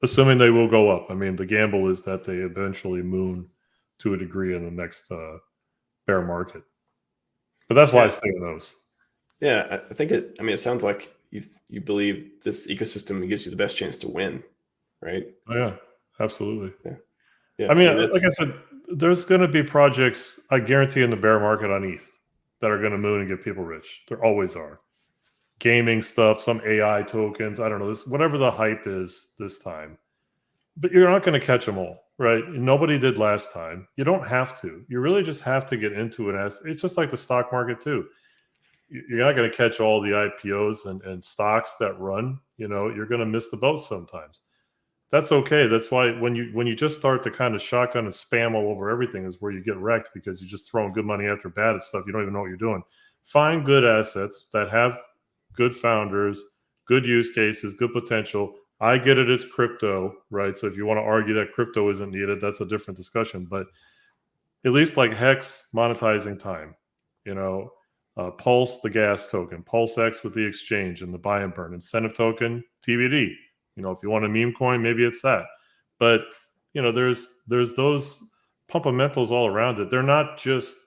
assuming they will go up. I mean, the gamble is that they eventually moon to a degree in the next bear market. But that's why I stay in those. Yeah, I think it sounds like you believe this ecosystem gives you the best chance to win, right? Oh, yeah, absolutely. Yeah. I mean, like I said, there's going to be projects, I guarantee, in the bear market on ETH that are going to moon and get people rich. There always are. Gaming stuff, some AI tokens, I don't know, whatever the hype is this time. But you're not going to catch them all, right? Nobody did last time. You don't have to. You really just have to get into it. It's just like the stock market too. You're not going to catch all the IPOs and stocks that run. You're going to miss the boat sometimes. That's okay. That's why when you just start to kind of shotgun and spam all over everything is where you get wrecked, because you're just throwing good money after bad at stuff. You don't even know what you're doing. Find good assets that have good founders, good use cases, good potential. I get it, it's crypto, right? So if you want to argue that crypto isn't needed, that's a different discussion. But at least like Hex monetizing time, Pulse, the gas token, PulseX with the exchange and the buy and burn, incentive token, TBD. If you want a meme coin, maybe it's that. But there's those pumpamentals all around it. They're not just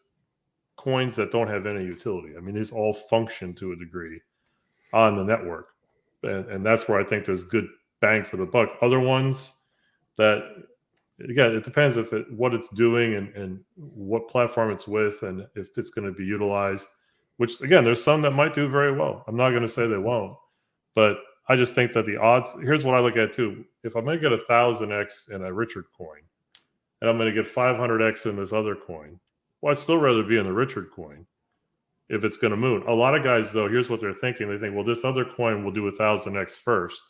coins that don't have any utility. I mean, these all function to a degree on the network, and that's where I think there's good bang for the buck. Other ones that, again, it depends what it's doing and what platform it's with, and if it's going to be utilized. Which, again, there's some that might do very well. I'm not going to say they won't, but I just think that the odds. Here's what I look at too: if I'm going to get 1,000x in a Richard coin, and I'm going to get 500x in this other coin, well, I'd still rather be in the Richard coin if it's going to moon. A lot of guys, though, here's what they're thinking. They think, well, this other coin will do 1,000x first,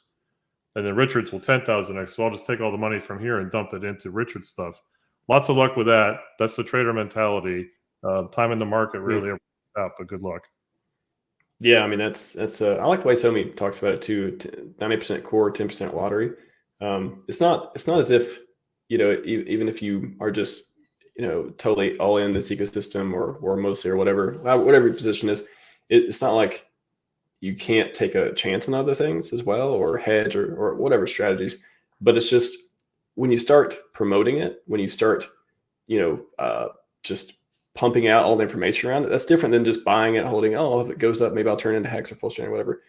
and then Richard's will 10,000x. So I'll just take all the money from here and dump it into Richard stuff. Lots of luck with that. That's the trader mentality. Time in the market really out, but good luck. Yeah, I mean that's I like the way Tommy talks about it too. 90% core, 10% lottery. It's not as if even if you are just totally all in this ecosystem or mostly or whatever your position is, it's not like you can't take a chance on other things as well, or hedge or whatever strategies. But it's just when you start promoting it, when you start just pumping out all the information around it, that's different than just buying it, holding, if it goes up, maybe I'll turn it into Hex or PulseChain or whatever.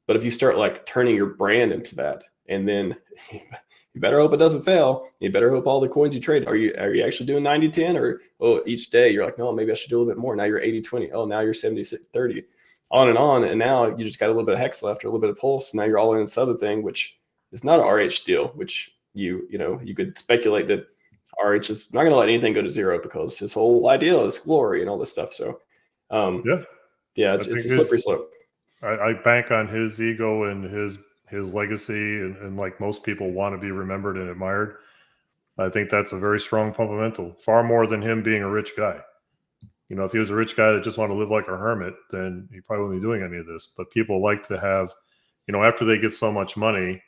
But if you start like turning your brand into that, and then you better hope it doesn't fail. You better hope all the coins you trade, are you actually doing 90-10, or each day you're like, no, maybe I should do a little bit more. Now you're 80-20. Oh, now you're 70-30, on. And now you just got a little bit of Hex left or a little bit of Pulse. Now you're all in this other thing, which is not an RH deal, which you could speculate that RH is not going to let anything go to zero because his whole idea is glory and all this stuff. So, it's a slippery slope. I bank on his ego and his legacy, and like most people want to be remembered and admired. I think that's a very strong fundamental, far more than him being a rich guy. If he was a rich guy that just wanted to live like a hermit, then he probably wouldn't be doing any of this. But people like to have, after they get so much money,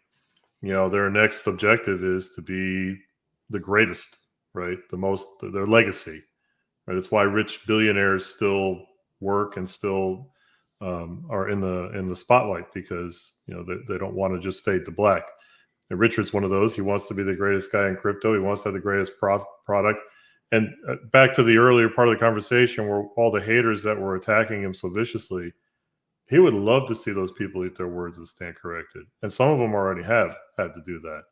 their next objective is to be the greatest, right? Their legacy, right? It's why rich billionaires still work and still are in the spotlight, because they don't want to just fade to black. And Richard's one of those. He wants to be the greatest guy in crypto. He wants to have the greatest product. And back to the earlier part of the conversation, where all the haters that were attacking him so viciously, he would love to see those people eat their words and stand corrected. And some of them already have had to do that.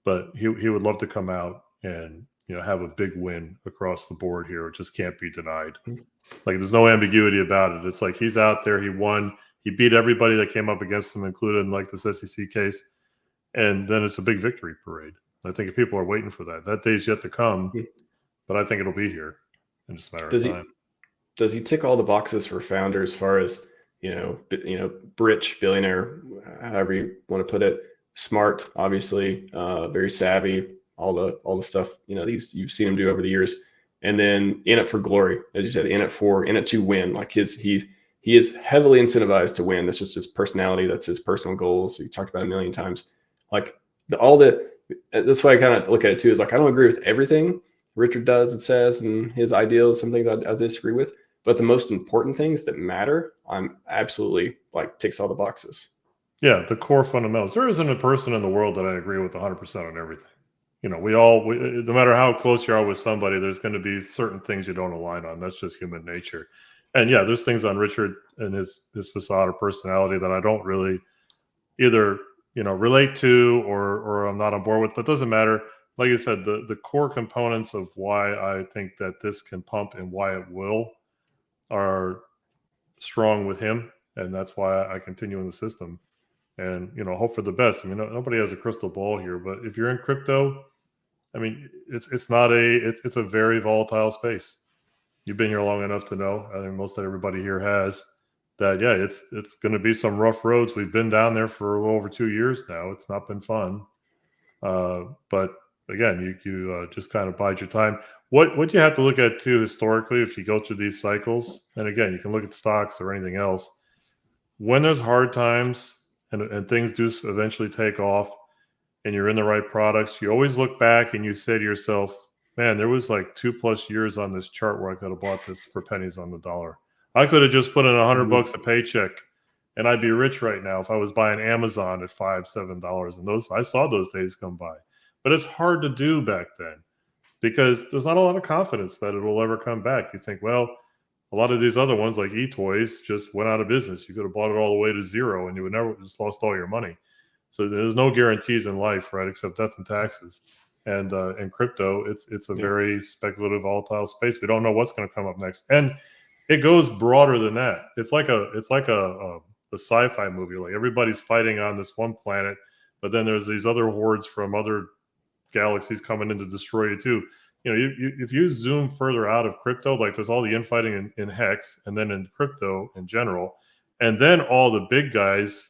But he would love to come out and have a big win across the board here. It just can't be denied. Like, there's no ambiguity about it. It's like he's out there. He won. He beat everybody that came up against him, including like this SEC case. And then it's a big victory parade. I think people are waiting for that. That day's yet to come, but I think it'll be here in just a matter of time. Does he tick all the boxes for founders, as far as rich billionaire, however you want to put it, smart, obviously, very savvy, all the stuff you've seen him do over the years, and then in it for glory, as you said, in it to win. Like he is heavily incentivized to win. That's just his personality. That's his personal goals. He talked about it a million times. Like that's why I kind of look at it too. Is like, I don't agree with everything Richard does and says, and his ideals, some things I disagree with. But the most important things that matter, I'm absolutely like ticks all the boxes. Yeah, the core fundamentals. There isn't a person in the world that I agree with 100% on everything. No matter how close you are with somebody, there's going to be certain things you don't align on. That's just human nature. And yeah, there's things on Richard and his facade or personality that I don't really either relate to or I'm not on board with. But it doesn't matter. like I said, the core components of why I think that this can pump and why it will are strong with him, and that's why I continue in the system. And hope for the best. I mean, nobody has a crystal ball here, but if you're in crypto, I mean, it's a very volatile space. You've been here long enough to know. I think most everybody here has that. Yeah, it's going to be some rough roads. We've been down there for a little over 2 years now. It's not been fun, but again, you just kind of bide your time. What you have to look at too historically, if you go through these cycles, and again, you can look at stocks or anything else. When there's hard times and things do eventually take off, and you're in the right products, you always look back and you say to yourself, man, there was like 2+ years on this chart where I could have bought this for pennies on the dollar. I could have just put in $100 a paycheck and I'd be rich right now if I was buying Amazon at $5, $7. And I saw those days come by. But it's hard to do back then because there's not a lot of confidence that it will ever come back. You think, well, a lot of these other ones like eToys just went out of business. You could have bought it all the way to zero and you would never just lost all your money. So there's no guarantees in life, right, except death and taxes. And in crypto, it's a very speculative, volatile space. We don't know what's going to come up next, and it goes broader than that. It's like a sci-fi movie. Like everybody's fighting on this one planet, but then there's these other hordes from other galaxies coming in to destroy you too. If you zoom further out of crypto, like there's all the infighting in Hex, and then in crypto in general, and then all the big guys.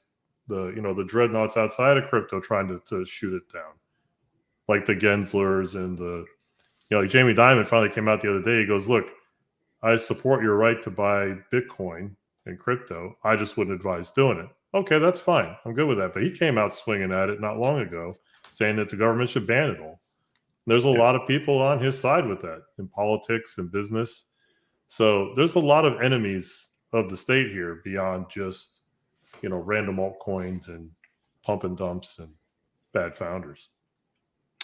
The dreadnoughts outside of crypto trying to shoot it down, like the Genslers and like Jamie Dimon finally came out the other day. He goes, look, I support your right to buy Bitcoin and crypto. I just wouldn't advise doing it. Okay, that's fine. I'm good with that. But he came out swinging at it not long ago, saying that the government should ban it all. There's a lot of people on his side with that in politics and business. So there's a lot of enemies of the state here beyond just random altcoins and pump and dumps and bad founders.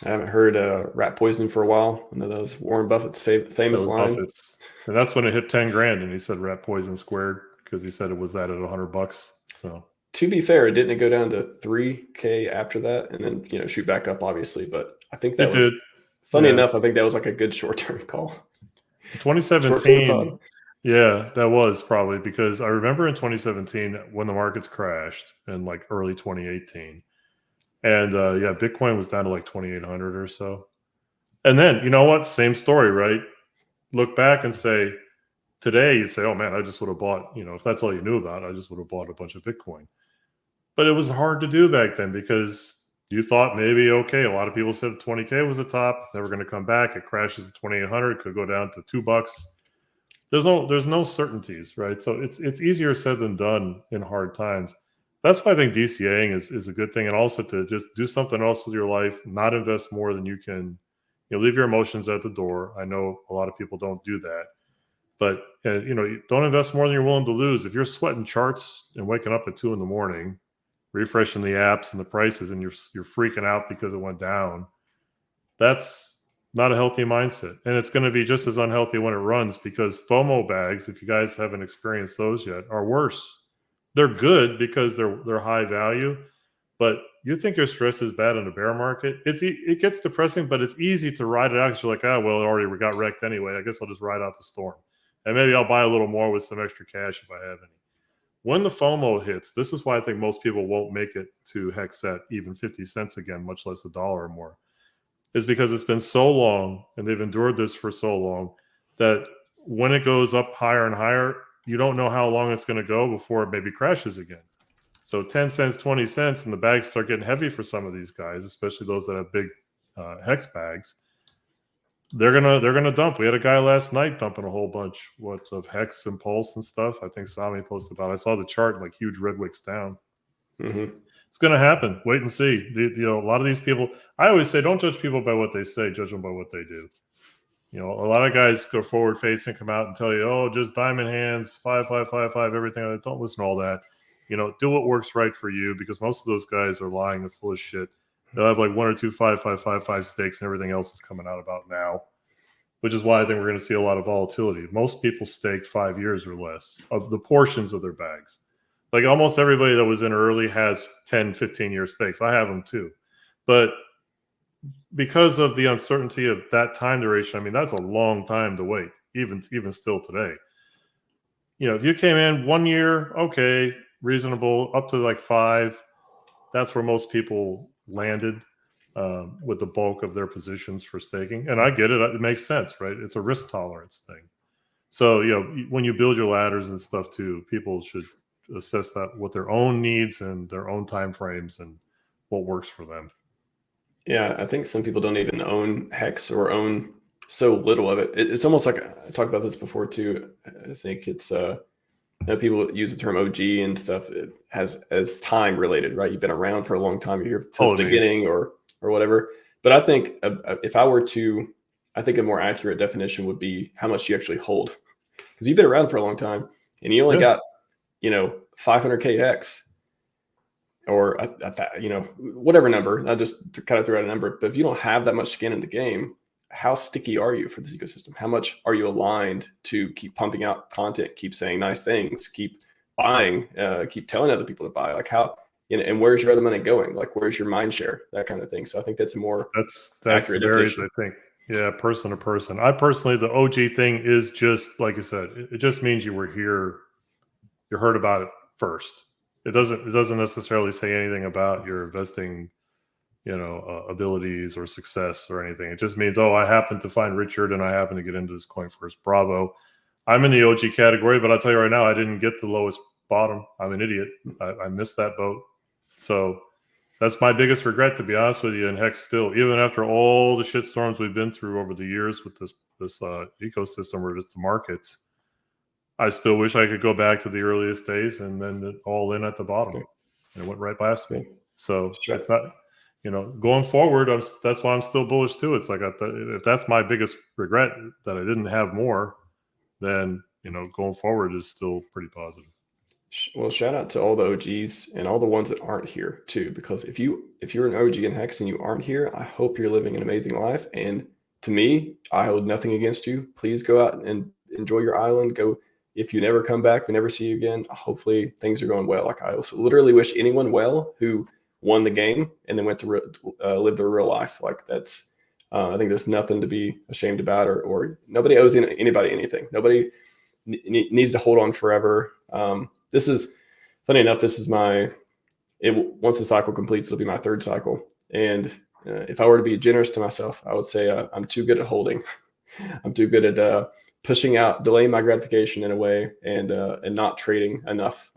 I haven't heard rat poison for a while. I know that was Warren Buffett's famous line. And that's when it hit 10 grand and he said rat poison squared because he said it was that at $100. So to be fair, didn't it go down to 3K after that and then shoot back up obviously, but I think that was funny enough. I think that was like a good short-term call. 2017. Yeah, that was probably because I remember in 2017 when the markets crashed in like early 2018. And Bitcoin was down to like 2,800 or so. And then, you know what? Same story, right? Look back and say, today you say, oh man, I just would have bought, if that's all you knew about, I just would have bought a bunch of Bitcoin. But it was hard to do back then because you thought maybe, okay, a lot of people said 20K was the top. It's never going to come back. It crashes to 2,800. It could go down to $2. There's no certainties, right? So it's easier said than done in hard times. That's why I think DCAing is a good thing, and also to just do something else with your life, not invest more than you can. Leave your emotions at the door. I know a lot of people don't do that, but don't invest more than you're willing to lose. If you're sweating charts and waking up at 2 a.m, refreshing the apps and the prices, and you're freaking out because it went down, that's not a healthy mindset. And it's going to be just as unhealthy when it runs because FOMO bags, if you guys haven't experienced those yet, are worse. They're good because they're high value, but you think your stress is bad in a bear market. It gets depressing, but it's easy to ride it out because you're like, well, it already got wrecked anyway. I guess I'll just ride out the storm. And maybe I'll buy a little more with some extra cash if I have any. When the FOMO hits, this is why I think most people won't make it to Hex at even 50 cents again, much less $1 or more. Is because it's been so long and they've endured this for so long that when it goes up higher and higher, you don't know how long it's going to go before it maybe crashes again. So 10 cents, 20 cents, and the bags start getting heavy for some of these guys, especially those that have big Hex bags. They're gonna dump. We had a guy last night dumping a whole bunch of Hex and Pulse and stuff. I think Sami posted about it. I saw the chart, like huge red wicks down. Mm-hmm. It's going to happen. Wait and see. A lot of these people, I always say, don't judge people by what they say, judge them by what they do. A lot of guys go forward facing, come out and tell you, oh, just diamond hands, 5, 5, 5, 5, everything. Don't listen to all that. Do what works right for you because most of those guys are lying and full of shit. They'll have like 1 or 2 5, 5, 5, 5 stakes and everything else is coming out about now, which is why I think we're going to see a lot of volatility. Most people stake 5 years or less of the portions of their bags. Like almost everybody that was in early has 10, 15-year stakes. I have them too. But because of the uncertainty of that time duration, I mean, that's a long time to wait, even still today. If you came in 1 year, okay, reasonable, up to like 5, that's where most people landed with the bulk of their positions for staking. And I get it. It makes sense, right? It's a risk tolerance thing. So, when you build your ladders and stuff too, people should assess that with their own needs and their own time frames and what works for them. Yeah, I think some people don't even own Hex or own so little of it. It's almost like, I talked about this before too. I think it's people use the term OG and stuff. It has as time related, right? You've been around for a long time. You're here since the beginning or whatever. But I think if I were to, I think a more accurate definition would be how much you actually hold, because you've been around for a long time and you only got 500K Hex. Or whatever number. I just kind of threw out a number. But if you don't have that much skin in the game, how sticky are you for this ecosystem? How much are you aligned to keep pumping out content, keep saying nice things, keep buying, keep telling other people to buy? Like how, and where's your other money going? Like where's your mind share? That kind of thing. So I think that's a more accurate varies, definition. I think. Yeah, person to person. I personally, the OG thing is just like you said. It just means you were here, you heard about it first. It doesn't necessarily say anything about your investing, abilities or success or anything. It just means, oh, I happened to find Richard and I happened to get into this coin first. Bravo. I'm in the OG category, but I'll tell you right now, I didn't get the lowest bottom. I'm an idiot. I missed that boat. So that's my biggest regret, to be honest with you. And heck, still, even after all the shitstorms we've been through over the years with this ecosystem or just the markets, I still wish I could go back to the earliest days and then all in at the bottom. Okay. And it went right past me. So it's not, going forward, that's why I'm still bullish too. It's like, if that's my biggest regret, that I didn't have more, then, going forward is still pretty positive. Well, shout out to all the OGs and all the ones that aren't here too, because if you're an OG in Hex and you aren't here, I hope you're living an amazing life. And to me, I hold nothing against you. Please go out and enjoy your island. Go. If you never come back, we never see you again, hopefully things are going well. Like I also literally wish anyone well who won the game and then went to live their real life. Like that's, I think there's nothing to be ashamed about, or nobody owes anybody anything. Nobody needs to hold on forever. This is funny enough. This is once the cycle completes, it'll be my third cycle. And if I were to be generous to myself, I would say I'm too good at holding. I'm too good at pushing out, delaying my gratification in a way, and not trading enough.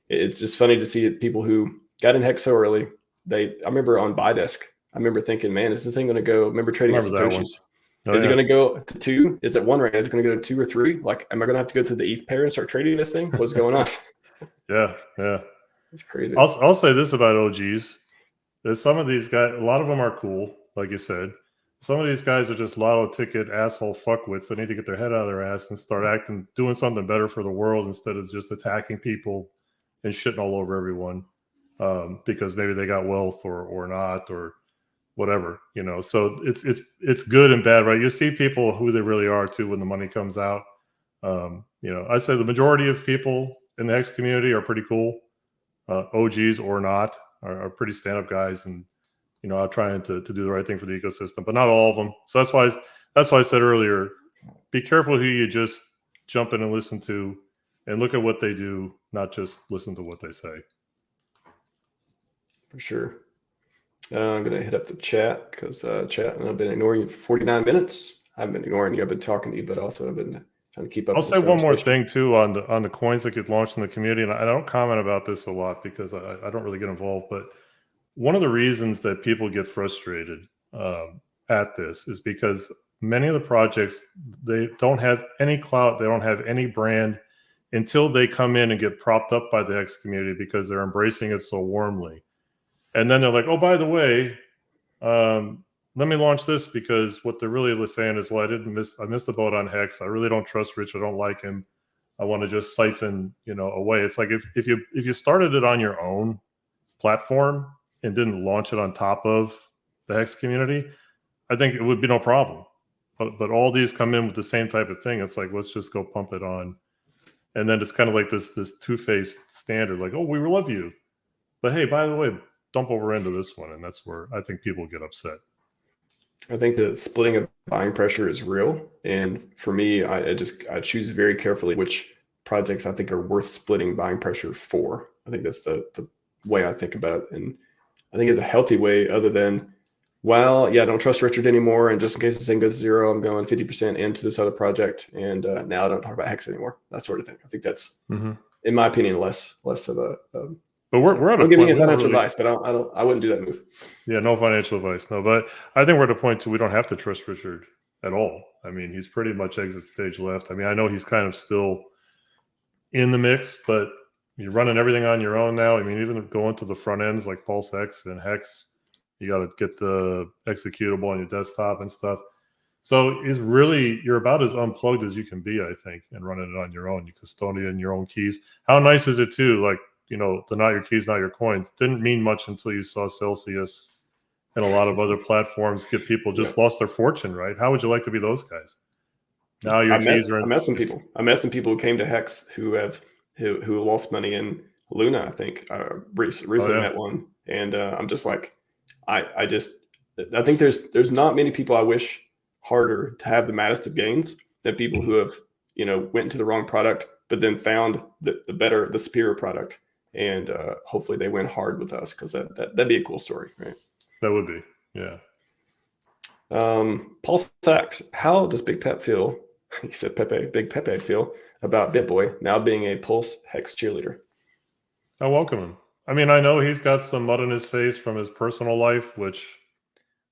It's just funny to see people who got in Hex so early. I remember on Bidesk, I remember thinking, man, is this thing going to go? Remember trading Satoshis? Is it going to go to 2? Is it 1 right? Is it going to go to 2 or 3? Like, am I going to have to go to the ETH pair and start trading this thing? What's going on? Yeah. It's crazy. I'll say this about OGs. There's some of these guys, a lot of them are cool, like you said. Some of these guys are just lotto ticket asshole fuckwits that need to get their head out of their ass and start doing something better for the world instead of just attacking people and shitting all over everyone because maybe they got wealth or not or whatever, So it's good and bad, right? You see people who they really are too when the money comes out. I'd say the majority of people in the Hex community are pretty cool, OGs or not, are pretty stand-up guys and are trying to do the right thing for the ecosystem, but not all of them. So that's why I said earlier, be careful who you just jump in and listen to, and look at what they do, not just listen to what they say. For sure. I'm going to hit up the chat because chat, I've been ignoring you for 49 minutes. I haven't been ignoring you. I've been talking to you, but also I've been trying to keep up. I'll say one more thing too on the coins that get launched in the community, and I don't comment about this a lot because I don't really get involved, but one of the reasons that people get frustrated at this is because many of the projects, they don't have any clout, they don't have any brand until they come in and get propped up by the Hex community because they're embracing it so warmly. And then they're like, oh, by the way, let me launch this, because what they're really saying is, well, I missed the boat on Hex. I really don't trust Rich. I don't like him. I want to just siphon, away. It's like if you started it on your own platform and didn't launch it on top of the Hex community, I think it would be no problem. But all these come in with the same type of thing. It's like, let's just go pump it on. And then it's kind of like this two-faced standard, like, oh, we love you. But hey, by the way, dump over into this one, and that's where I think people get upset. I think the splitting of buying pressure is real, and for me, I choose very carefully which projects I think are worth splitting buying pressure for. I think that's the way I think about it, and I think it's a healthy way. Other than, well, yeah, I don't trust Richard anymore, and just in case this thing goes zero, I'm going 50% into this other project, and now I don't talk about Hex anymore. That sort of thing. I think that's, in my opinion, less of a. But we're at a don't point. Give me any financial advice, but I wouldn't do that move. Yeah, no financial advice, no. But I think we're at a point too. We don't have to trust Richard at all. I mean, he's pretty much exit stage left. I mean, I know he's kind of still in the mix, but you're running everything on your own now. I mean, even going to the front ends like PulseX and Hex, you got to get the executable on your desktop and stuff. So you're about as unplugged as you can be, I think, and running it on your own. You custodian your own keys. How nice is it too? Like, the not your keys, not your coins didn't mean much until you saw Celsius and a lot of other platforms get people just lost their fortune, right? How would you like to be those guys? Now your keys are. I met some people. who came to Hex who lost money in Luna. I think recently met one, and I'm just like, I think there's not many people I wish harder to have the maddest of gains than people who have went into the wrong product, but then found the superior product, and hopefully they win hard with us, because that'd be a cool story, right? That would be, yeah. PulseX, how does Big Pep feel? He said Big Pepe feel about BitBoy now being a Pulse Hex cheerleader? I welcome him. I mean, I know he's got some mud in his face from his personal life, which,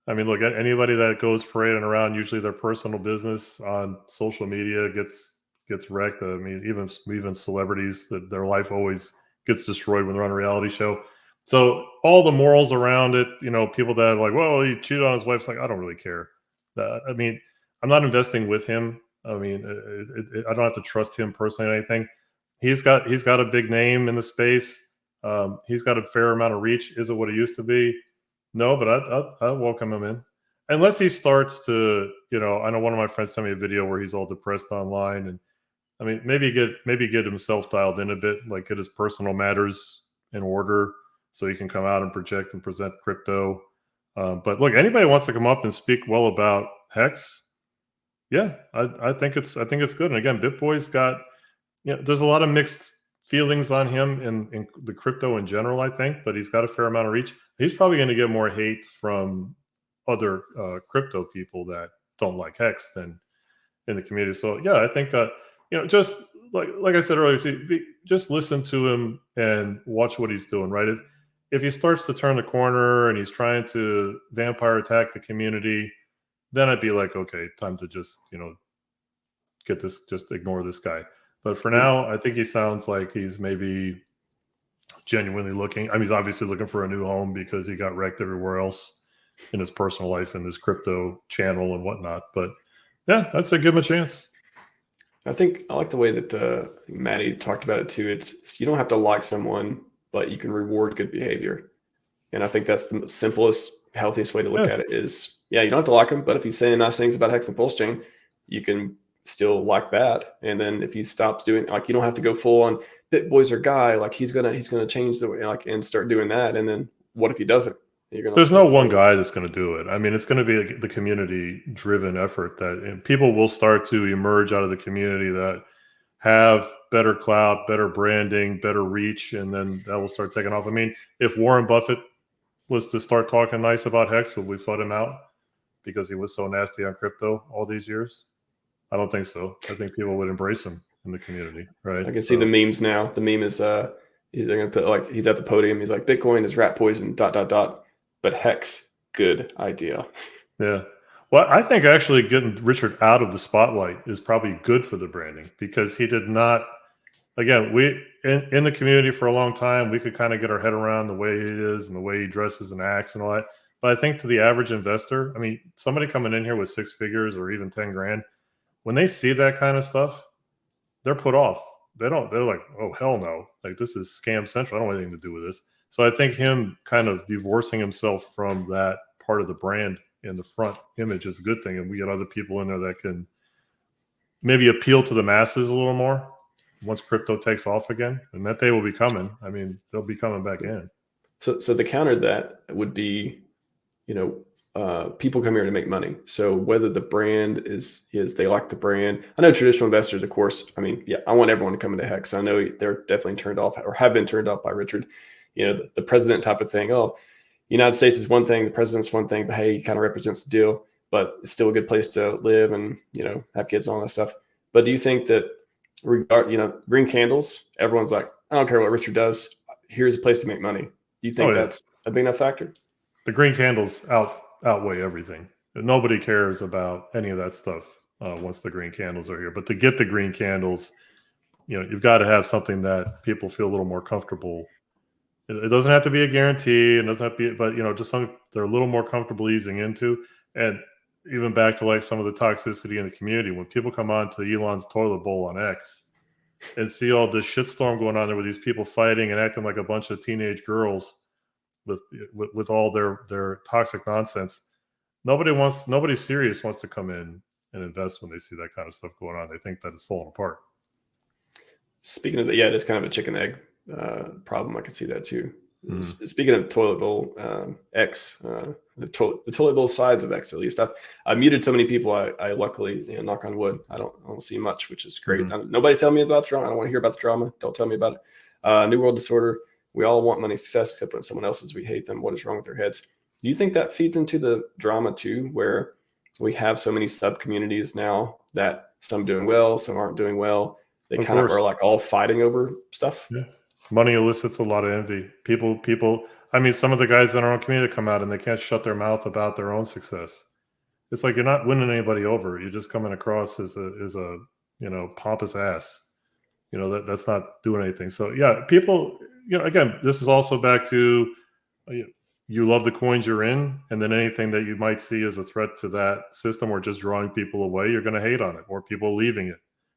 I mean, look, anybody that goes parading around, usually their personal business on social media gets wrecked. I mean, even celebrities, that their life always gets destroyed when they're on a reality show. So all the morals around it, people that are like, well, he cheated on his wife. It's like, I don't really care. I mean, I'm not investing with him. I mean, I don't have to trust him personally or anything. He's got a big name in the space. He's got a fair amount of reach. Is it what it used to be? No, but I welcome him in. Unless he starts to, I know one of my friends sent me a video where he's all depressed online, and I mean, maybe get himself dialed in a bit, like get his personal matters in order, so he can come out and project and present crypto. But look, anybody wants to come up and speak well about Hex, yeah, I think it's good. And again, BitBoy's got, there's a lot of mixed feelings on him in the crypto in general, I think, but he's got a fair amount of reach. He's probably going to get more hate from other crypto people that don't like Hex than in the community. So yeah, I think just like I said earlier, just listen to him and watch what he's doing, right? If he starts to turn the corner and he's trying to vampire attack the community, then I'd be like, okay, time to just just ignore this guy. But for now, I think he sounds like he's maybe genuinely looking. I mean, he's obviously looking for a new home because he got wrecked everywhere else in his personal life and his crypto channel and whatnot. But yeah, I'd say give him a chance. I think I like the way that Maddie talked about it too. It's you don't have to like someone, but you can reward good behavior. And I think that's the simplest, healthiest way to look at it is, you don't have to like him, but if he's saying nice things about Hex and PulseChain, you can still like that. And then if he stops doing, like, you don't have to go full on BitBoy's our guy. Like he's gonna change the way, like, and start doing that. And then what if he doesn't? There's no one guy that's going to do it. I mean, it's going to be the community-driven effort that people will start to emerge out of the community that have better clout, better branding, better reach, and then that will start taking off. I mean, if Warren Buffett was to start talking nice about Hex, would we flood him out because he was so nasty on crypto all these years? I don't think so. I think people would embrace him in the community, right? I can see the memes now. The meme is they're going to put, like, he's at the podium. He's like, Bitcoin is rat poison, ... But Hex, good idea. Yeah. Well, I think actually getting Richard out of the spotlight is probably good for the branding, because he did not, again, we in the community for a long time, we could kind of get our head around the way he is and the way he dresses and acts and all that. But I think to the average investor, I mean, somebody coming in here with 6 figures or even 10 grand, when they see that kind of stuff, they're put off. They're like, oh, hell no. Like, this is scam central. I don't want anything to do with this. So I think him kind of divorcing himself from that part of the brand in the front image is a good thing. And we get other people in there that can maybe appeal to the masses a little more once crypto takes off again. And that day will be coming. I mean, they'll be coming back in. So the counter to that would be, people come here to make money. So whether the brand is they like the brand. I know traditional investors, of course. I mean, yeah, I want everyone to come into Hex. I know they're definitely turned off or have been turned off by Richard. The president type of thing. Oh, United States is one thing, the president's one thing, but hey, he kind of represents the deal. But it's still a good place to live and have kids and all that stuff. But do you think that green candles? Everyone's like, I don't care what Richard does. Here's a place to make money. Do you think that's a big enough factor? The green candles outweigh everything. Nobody cares about any of that stuff once the green candles are here. But to get the green candles, you've got to have something that people feel a little more comfortable. It doesn't have to be a guarantee. It doesn't have to be, but just something they're a little more comfortable easing into. And even back to like some of the toxicity in the community, when people come on to Elon's toilet bowl on X and see all this shitstorm going on there with these people fighting and acting like a bunch of teenage girls with all their toxic nonsense, nobody serious wants to come in and invest when they see that kind of stuff going on. They think that it's falling apart. Speaking of that, yeah, it is kind of a chicken egg problem. I can see that too. Mm-hmm. Speaking of toilet bowl X, the toilet bowl sides of X, at least I muted so many people. I luckily, knock on wood, I don't see much, which is great. Mm-hmm. Nobody tell me about drama. I don't want to hear about the drama. Don't tell me about it. New World Disorder. We all want money, success, except when someone else's, we hate them. What is wrong with their heads? Do you think that feeds into the drama too, where we have so many sub communities now that some doing well, some aren't doing well? They kind of are like all fighting over stuff. Yeah. Money elicits a lot of envy. People. I mean, some of the guys in our own community come out and they can't shut their mouth about their own success. It's like you're not winning anybody over. You're just coming across as a pompous ass. That's not doing anything. So yeah, people. Again, this is also back to you love the coins you're in, and then anything that you might see as a threat to that system or just drawing people away, you're going to hate on it, or people leaving it.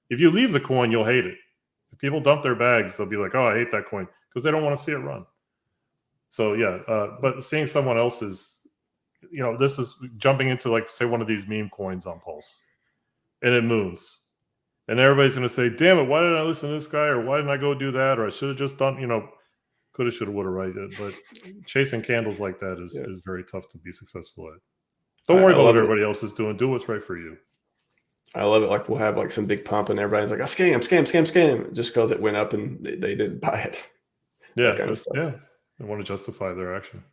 If you leave the coin, you'll hate it. If people dump their bags, they'll be like, oh, I hate that coin, because they don't want to see it run. So yeah, but seeing someone else's, this is jumping into like, say, one of these meme coins on Pulse, and it moves. And everybody's going to say, damn it, why didn't I listen to this guy? Or why didn't I go do that? Or I should have just done, coulda, shoulda, woulda, right? But chasing candles like that is very tough to be successful at. Don't worry about what everybody else is doing. Do what's right for you. I love it. Like we'll have like some big pump and everybody's like, a scam, just because it went up and they didn't buy it. Yeah. Yeah. They want to justify their action.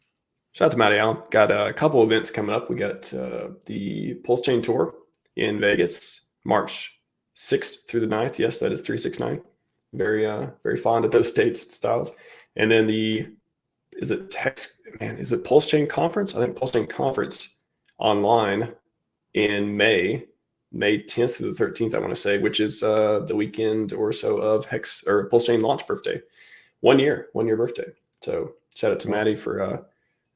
Shout out to Matty Allen. Got a couple events coming up. We got the PulseChain Tour in Vegas, March 6th through the 9th. Yes, that is 369. Very, very fond of those dates and styles. And then is it PulseChain Conference? I think PulseChain Conference online in May 10th through the 13th, I want to say, which is the weekend or so of Hex or PulseChain launch birthday. 1 year birthday. So shout out to Maddie for at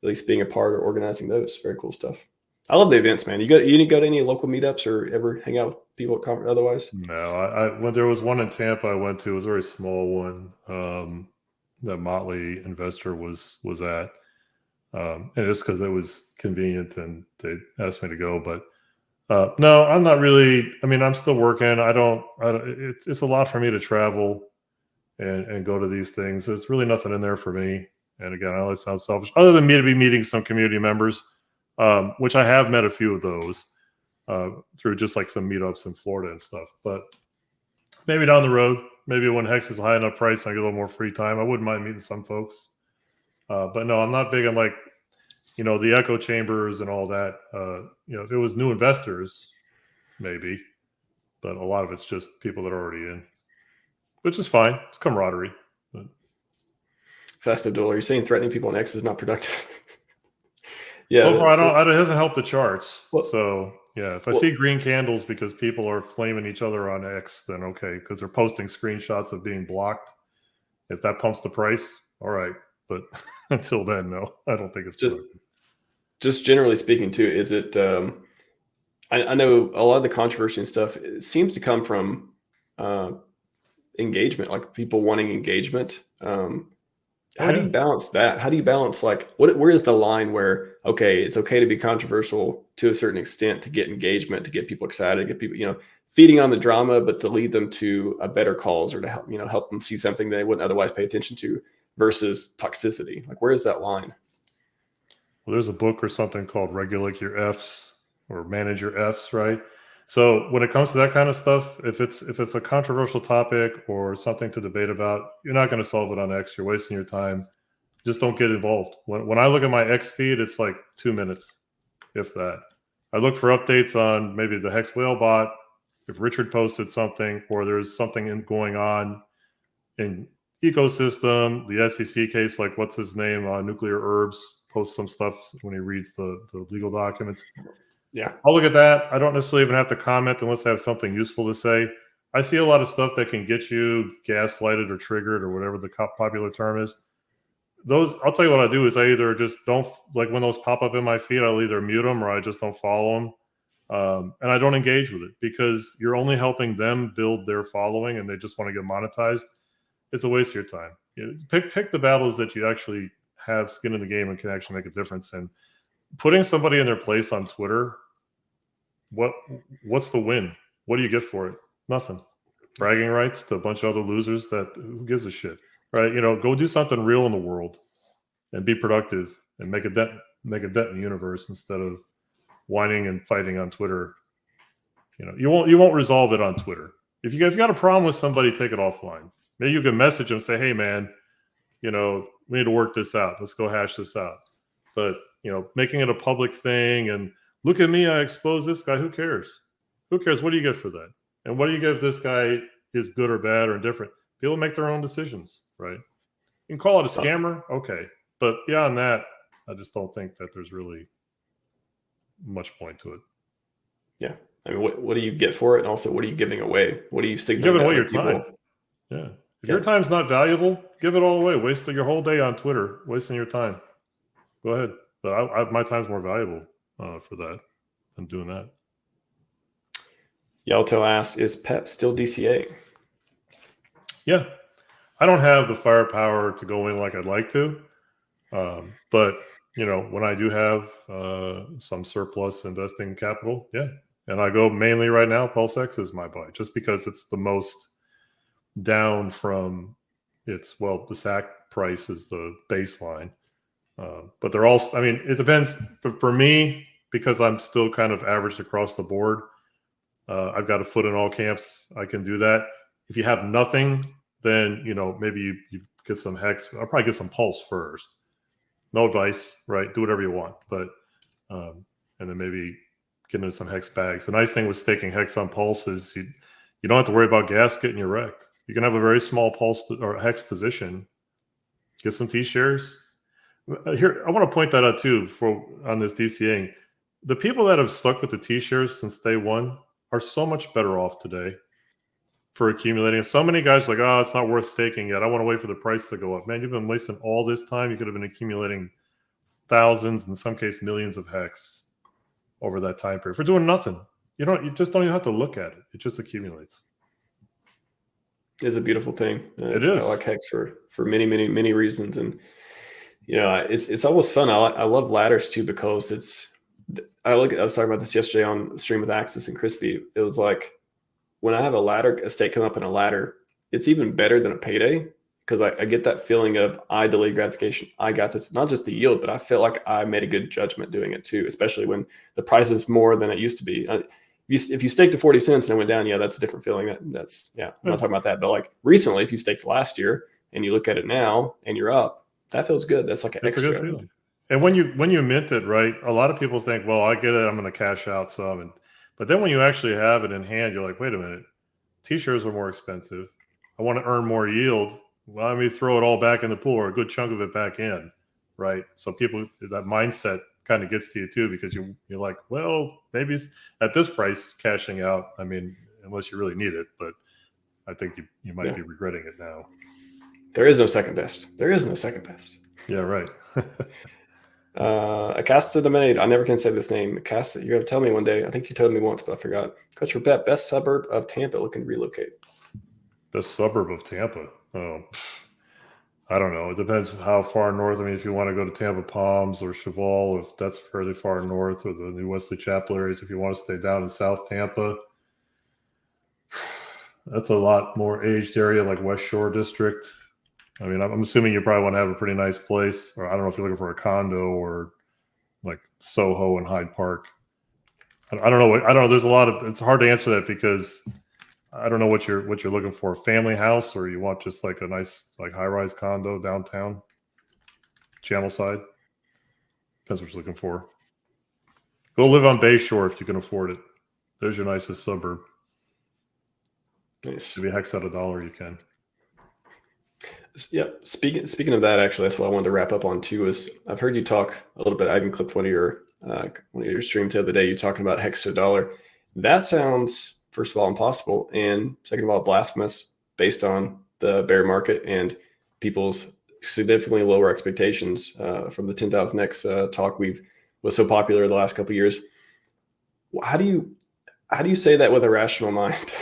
least being a part of organizing those. Very cool stuff. I love the events, man. You didn't go to any local meetups or ever hang out with people at conference otherwise? No, when there was one in Tampa I went to, it was a very small one that Motley Investor was at. And just because it was convenient and they asked me to go. But no, I'm not really. I mean, I'm still working. It's a lot for me to travel and go to these things. There's really nothing in there for me. And again, I know it sounds selfish. Other than me to be meeting some community members, which I have met a few of those through just like some meetups in Florida and stuff. But maybe down the road, maybe when Hex is a high enough price and I get a little more free time, I wouldn't mind meeting some folks. But no, I'm not big on like, the echo chambers and all that. If it was new investors, maybe. But a lot of it's just people that are already in, which is fine. It's camaraderie. Festive duel. Are you saying threatening people on X is not productive? Yeah. So far, it hasn't helped the charts. So yeah, if I see green candles because people are flaming each other on X, then okay, because they're posting screenshots of being blocked. If that pumps the price, all right. But until then, no, I don't think it's productive. Just generally speaking, too, is it? I know a lot of the controversy and stuff, it seems to come from engagement, like people wanting engagement. How do you balance that? How do you balance like where is the line where, okay, it's okay to be controversial to a certain extent to get engagement, to get people excited, to get people, feeding on the drama, but to lead them to a better cause or to help them see something they wouldn't otherwise pay attention to. versus toxicity? Like, where is that line? Well, there's a book or something called Regulate Your F's or Manage Your F's, right? So when it comes to that kind of stuff, if it's a controversial topic or something to debate about, you're not going to solve it on X. You're wasting your time. Just don't get involved. When I look at my X feed, it's like 2 minutes, if that. I look for updates on maybe the Hex Whale bot, if Richard posted something, or there's something going on in ecosystem, the SEC case, like what's his name, Nuclear Herbs, posts some stuff when he reads the legal documents. Yeah, I'll look at that. I don't necessarily even have to comment unless I have something useful to say. I see a lot of stuff that can get you gaslighted or triggered or whatever the popular term is. Those, I'll tell you what I do is I either just don't, like when those pop up in my feed, I'll either mute them or I just don't follow them. And I don't engage with it because you're only helping them build their following and they just want to get monetized. It's a waste of your time. Pick the battles that you actually have skin in the game and can actually make a difference. And putting somebody in their place on Twitter, what's the win? What do you get for it? Nothing. Bragging rights to a bunch of other losers that who gives a shit, right? Go do something real in the world and be productive and make a dent in the universe instead of whining and fighting on Twitter. You won't resolve it on Twitter. If you got a problem with somebody, take it offline. Maybe you can message them and say, hey man, we need to work this out. Let's go hash this out. But making it a public thing and look at me, I exposed this guy. Who cares? Who cares? What do you get for that? And what do you get if this guy is good or bad or indifferent? People make their own decisions, right? You can call it a scammer, okay. But beyond that, I just don't think that there's really much point to it. Yeah. I mean, what do you get for it? And also, what are you giving away? What are you signaling? Giving away your time. Yeah. If your time's not valuable, give it all away. Waste your whole day on Twitter, wasting your time. Go ahead. But my time's more valuable for that than doing that. Yalto asked, is PEP still DCA? Yeah. I don't have the firepower to go in like I'd like to. But, when I do have some surplus investing capital, yeah. And I go mainly right now, PulseX is my buy, just because it's the most down from the SAC price is the baseline. But they're all, it depends. For me, because I'm still kind of averaged across the board, I've got a foot in all camps. I can do that. If you have nothing, then, maybe you get some Hex. I'll probably get some Pulse first. No advice, right? Do whatever you want. But, and then maybe get into some Hex bags. The nice thing with staking Hex on Pulse is you don't have to worry about gas getting you wrecked. You can have a very small Pulse or Hex position, get some T shares. Here, I want to point that out too on this DCA. The people that have stuck with the T shares since day one are so much better off today for accumulating. So many guys are like, oh, it's not worth staking yet. I want to wait for the price to go up. Man, you've been wasting all this time. You could have been accumulating thousands, in some cases millions of Hex over that time period for doing nothing. You just don't even have to look at it. It just accumulates. It's a beautiful thing. It is. I like Hex for many, many, many reasons. And it's almost fun. I love ladders too, because I was talking about this yesterday on the stream with Axis and Crispy. It was like when I have a stake come up in a ladder, it's even better than a payday because I get that feeling of delayed gratification. I got this, not just the yield, but I feel like I made a good judgment doing it too, especially when the price is more than it used to be. If you staked to 40 cents and it went down, that's a different feeling. I'm not talking about that. But like recently, if you staked last year and you look at it now and you're up, that feels good. That's like an extra. A good feeling. And when you mint it, right, a lot of people think, well, I get it, I'm going to cash out some. But then when you actually have it in hand, you're like, wait a minute, T-shirts are more expensive. I want to earn more yield. Well, let me throw it all back in the pool or a good chunk of it back in, right? So that mindset kind of gets to you too, because you're like, well, maybe it's at this price cashing out. Unless you really need it, but I think you might be regretting it now. There is no second best. Yeah, right. Acasta Dominate. I never can say this name. Acasta, you're going to tell me one day. I think you told me once, but I forgot. Coach for bet, best suburb of Tampa looking to relocate. Best suburb of Tampa? Oh, I don't know. It depends how far north. If you want to go to Tampa Palms or Cheval, if that's fairly far north, or the New Wesley Chapel areas, if you want to stay down in South Tampa, that's a lot more aged area, like West Shore District. I mean, I'm assuming you probably want to have a pretty nice place, or I don't know if you're looking for a condo or like Soho and Hyde Park. I don't know. I don't know. There's a lot of. It's hard to answer that because I don't know what you're looking for. A family house, or you want just like a nice like high rise condo downtown, Channel Side. Depends what you're looking for. Go live on Bayshore if you can afford it. There's your nicest suburb. Nice. If you hex out $1, you can. Yeah. Speaking of that, actually, that's what I wanted to wrap up on too. Is I've heard you talk a little bit. I even clipped one of your streams the other day. You talking about hex to $1. That sounds, first of all, impossible, and second of all, blasphemous based on the bear market and people's significantly lower expectations from the 10,000x talk was so popular the last couple of years. How do you say that with a rational mind?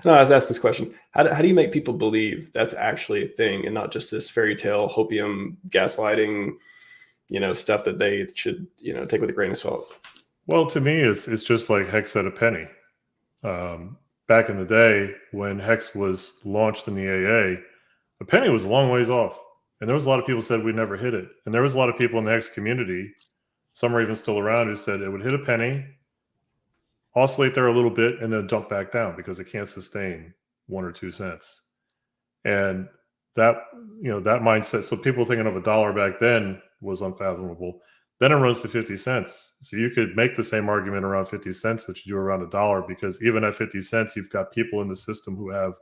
No, I was asked this question. How do you make people believe that's actually a thing and not just this fairy tale, hopium, gaslighting, stuff that they should, take with a grain of salt? Well, to me, it's just like hex at a penny. Back in the day when hex was launched in the AA, a penny was a long ways off. And there was a lot of people said we'd never hit it. And there was a lot of people in the hex community, some are even still around, who said it would hit a penny, oscillate there a little bit, and then dump back down because it can't sustain 1 or 2 cents. And that mindset, so people thinking of $1 back then was unfathomable. Then it runs to 50 cents. So you could make the same argument around 50 cents that you do around $1, because even at 50 cents, you've got people in the system who have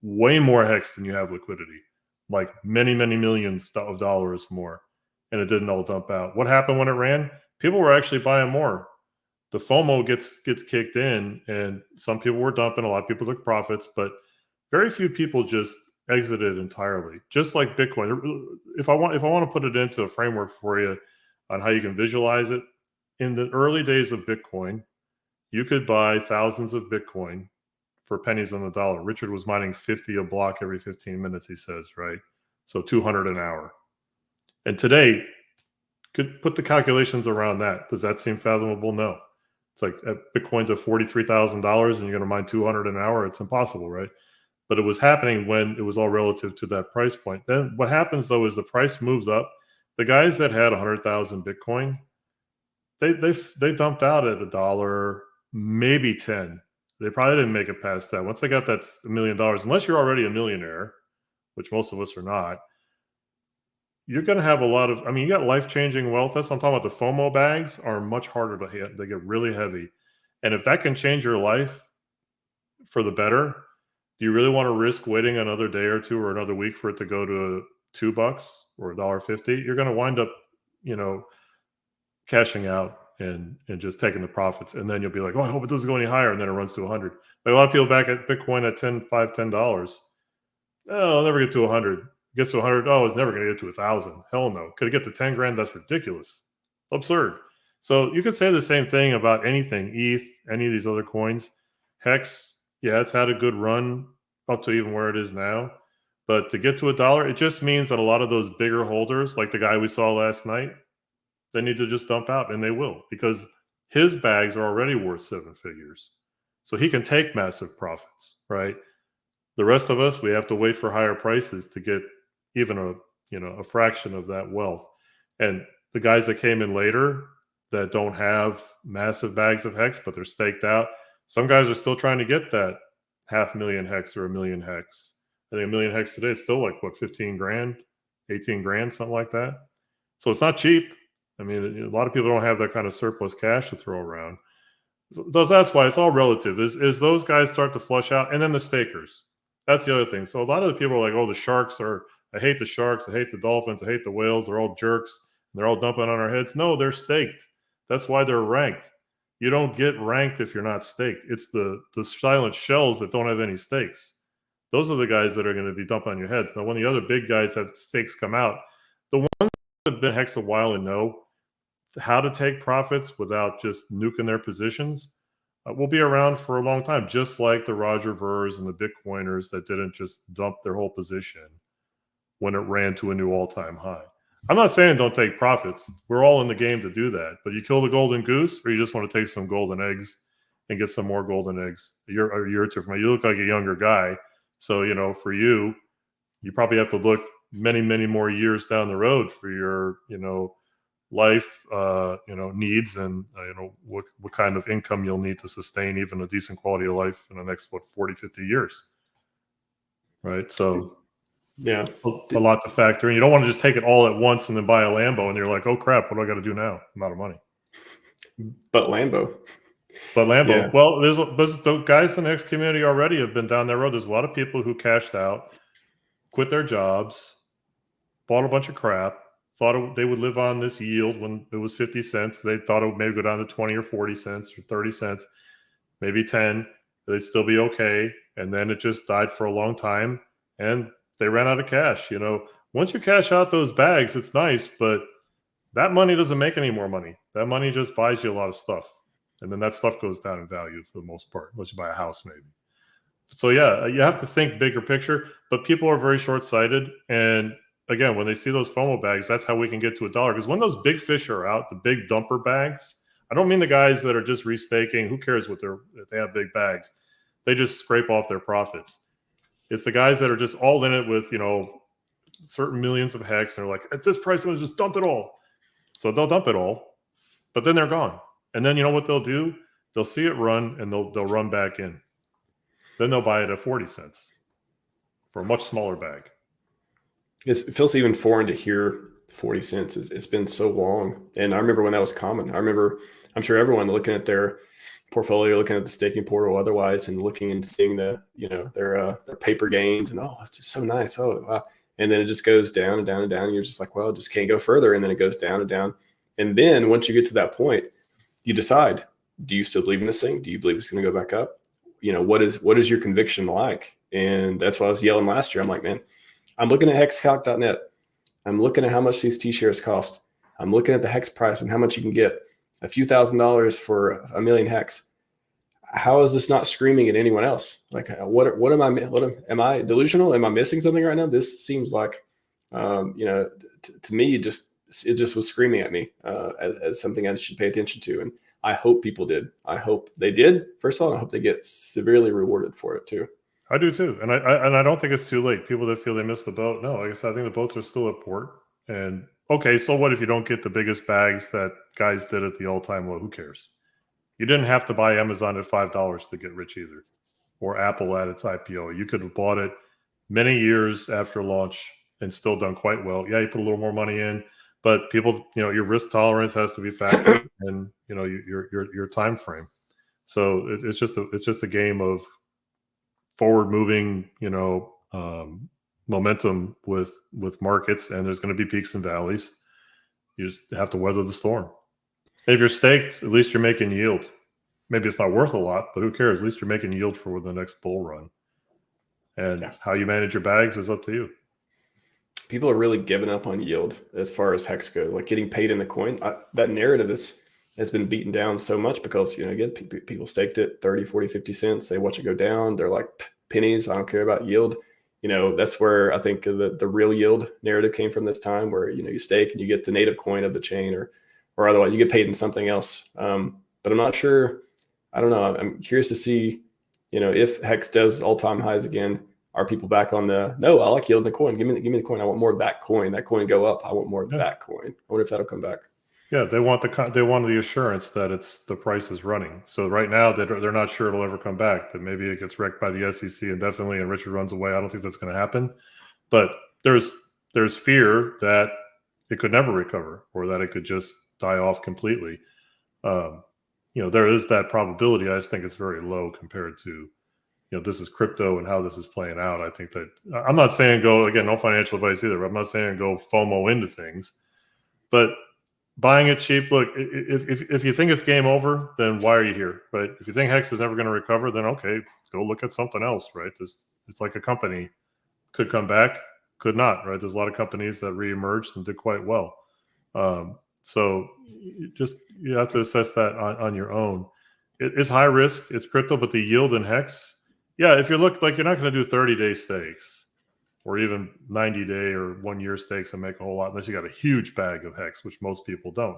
way more hex than you have liquidity, like many, many millions of dollars more. And it didn't all dump out. What happened when it ran? People were actually buying more. The FOMO gets kicked in, and some people were dumping. A lot of people took profits, but very few people just exited entirely. Just like Bitcoin. If I want to put it into a framework for you on how you can visualize it, in the early days of Bitcoin, you could buy thousands of Bitcoin for pennies on the dollar. Richard was mining 50 a block every 15 minutes, he says, right? So 200 an hour. And today, could put the calculations around that. Does that seem fathomable? No. It's like Bitcoin's at $43,000 and you're going to mine 200 an hour. It's impossible, right? But it was happening when it was all relative to that price point. Then what happens though is the price moves up. The guys that had 100,000 Bitcoin, they dumped out at $1, maybe 10. They probably didn't make it past that. Once they got that $1 million, unless you're already a millionaire, which most of us are not, you're going to have a lot of, you got life-changing wealth. That's what I'm talking about. The FOMO bags are much harder to hit. They get really heavy. And if that can change your life for the better, do you really want to risk waiting another day or two or another week for it to go to $2 or $1.50? You're going to wind up, cashing out and just taking the profits. And then you'll be like, oh, I hope it doesn't go any higher. And then it runs to 100. Like a lot of people back at Bitcoin at $10. Oh, I'll never get to 100. Gets to 100. Oh, it's never going to get to 1,000. Hell no. Could it get to 10 grand? That's ridiculous. Absurd. So you could say the same thing about anything, ETH, any of these other coins. Hex, yeah, it's had a good run up to even where it is now. But to get to $1, it just means that a lot of those bigger holders, like the guy we saw last night, they need to just dump out, and they will, because his bags are already worth 7 figures. So he can take massive profits, right? The rest of us, we have to wait for higher prices to get even a fraction of that wealth. And the guys that came in later that don't have massive bags of hex, but they're staked out, some guys are still trying to get that 500,000 hex or 1 million hex. I think 1 million hex today is still like, what, 15 grand, 18 grand, something like that. So it's not cheap. A lot of people don't have that kind of surplus cash to throw around. So that's why it's all relative. Is those guys start to flush out, and then the stakers. That's the other thing. So a lot of the people are like, oh, the sharks are, I hate the sharks, I hate the dolphins, I hate the whales, they're all jerks, and they're all dumping on our heads. No, they're staked. That's why they're ranked. You don't get ranked if you're not staked. It's the silent shells that don't have any stakes. Those are the guys that are going to be dumping on your heads. Now, when the other big guys have stakes come out, the ones that have been hex a while and know how to take profits without just nuking their positions will be around for a long time, just like the Roger Vers and the Bitcoiners that didn't just dump their whole position when it ran to a new all-time high. I'm not saying don't take profits. We're all in the game to do that. But you kill the golden goose, or you just want to take some golden eggs and get some more golden eggs a year or two from now. You look like a younger guy. So, for you, you probably have to look many, many more years down the road for your, life, needs, and what kind of income you'll need to sustain even a decent quality of life in the next 40, 50 years, right? So yeah, a lot to factor in. You don't want to just take it all at once and then buy a Lambo and you're like, oh crap, what do I got to do now? I'm out of money. But Lambo, yeah. Well, there's the guys in the X community already have been down that road. There's a lot of people who cashed out, quit their jobs, bought a bunch of crap, thought they would live on this yield when it was 50 cents. They thought it would maybe go down to 20 or 40 cents or 30 cents, maybe 10. They'd still be okay. And then it just died for a long time and they ran out of cash. Once you cash out those bags, it's nice, but that money doesn't make any more money. That money just buys you a lot of stuff. And then that stuff goes down in value for the most part, unless you buy a house maybe. So yeah, you have to think bigger picture, but people are very short-sighted. And again, when they see those FOMO bags, that's how we can get to $1. Because when those big fish are out, the big dumper bags, I don't mean the guys that are just restaking. Who cares if they have big bags? They just scrape off their profits. It's the guys that are just all in it with, certain millions of hex. And they're like, at this price, I'm going to just dump it all. So they'll dump it all, but then they're gone. And then you know what they'll do? They'll see it run and they'll run back in. Then they'll buy it at 40 cents for a much smaller bag. It feels even foreign to hear 40 cents. It's been so long. And I remember when that was common. I'm sure everyone looking at their portfolio, looking at the staking portal otherwise, and looking and seeing their paper gains, and it's just so nice. Oh, wow. And then it just goes down and down and down. And you're just like, well, it just can't go further. And then it goes down and down. And then once you get to that point, you decide, do you still believe in this thing? Do you believe it's going to go back up? What is your conviction like? And that's what I was yelling last year. I'm like, man, I'm looking at hexcalc.net. I'm looking at how much these T-shares cost. I'm looking at the hex price and how much you can get. A few $1,000s for 1 million hex. How is this not screaming at anyone else? Like, am I delusional? Am I missing something right now? This seems like, to me, it just was screaming at me as something I should pay attention to. And I hope people did. I hope they did. First of all, I hope they get severely rewarded for it too. I do too. And I don't think it's too late. People that feel they missed the boat. No, I guess I think the boats are still at port. And okay, so what if you don't get the biggest bags that guys did at the all-time low? Who cares? You didn't have to buy Amazon at $5 to get rich either, or Apple at its IPO. You could have bought it many years after launch and still done quite well. Yeah, you put a little more money in, but people, your risk tolerance has to be factored and your time frame. So it's just a game of forward moving, momentum with markets, and there's going to be peaks and valleys. You just have to weather the storm. If you're staked, at least you're making yield. Maybe it's not worth a lot, but who cares? At least you're making yield for the next bull run. And how you manage your bags is up to you. People are really giving up on yield as far as hex goes, like getting paid in the coin. That narrative has been beaten down so much because, again, people staked it 30, 40, 50 cents. They watch it go down. They're like, pennies, I don't care about yield. That's where I think the real yield narrative came from this time, where, you stake and you get the native coin of the chain or otherwise you get paid in something else. But I'm not sure. I don't know. I'm curious to see, if hex does all-time highs again, are people back on no, I like yield in the coin. Give me the coin. I want more of that coin. That coin go up. I want more of that coin. I wonder if that'll come back. Yeah, they want the assurance that the price is running. So right now they're not sure it'll ever come back. That maybe it gets wrecked by the SEC indefinitely and Richard runs away. I don't think that's going to happen. But there's fear that it could never recover or that it could just die off completely. There is that probability. I just think it's very low compared to, this is crypto and how this is playing out. I think that I'm not saying go, again, no financial advice either. I'm not saying go FOMO into things, but buying it cheap. Look, if you think it's game over, then why are you here, right? If you think hex is never going to recover, then okay, go look at something else, right? It's like a company could come back, could not, right? There's a lot of companies that reemerged and did quite well. So you have to assess that on your own. It's high risk. It's crypto, but the yield in hex, yeah, if you look like you're not going to do 30-day stakes or even 90-day or 1-year stakes and make a whole lot unless you got a huge bag of hex, which most people don't.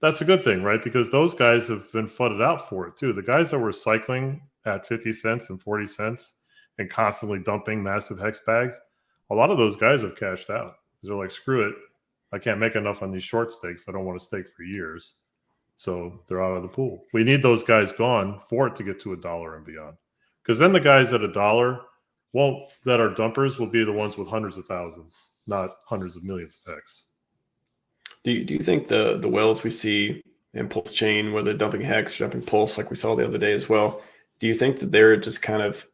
That's a good thing, right? Because those guys have been flooded out for it too. The guys that were cycling at 50 cents and 40 cents and constantly dumping massive hex bags, a lot of those guys have cashed out. They're like, screw it, I can't make enough on these short stakes. I don't want to stake for years. So they're out of the pool. We need those guys gone for it to get to $1 and beyond. Because then the guys at $1 that are dumpers will be the ones with hundreds of thousands, not hundreds of millions of X. Do you think the whales we see in PulseChain, where they're dumping Hex, dumping Pulse, like we saw the other day as well, do you think that they're just kind of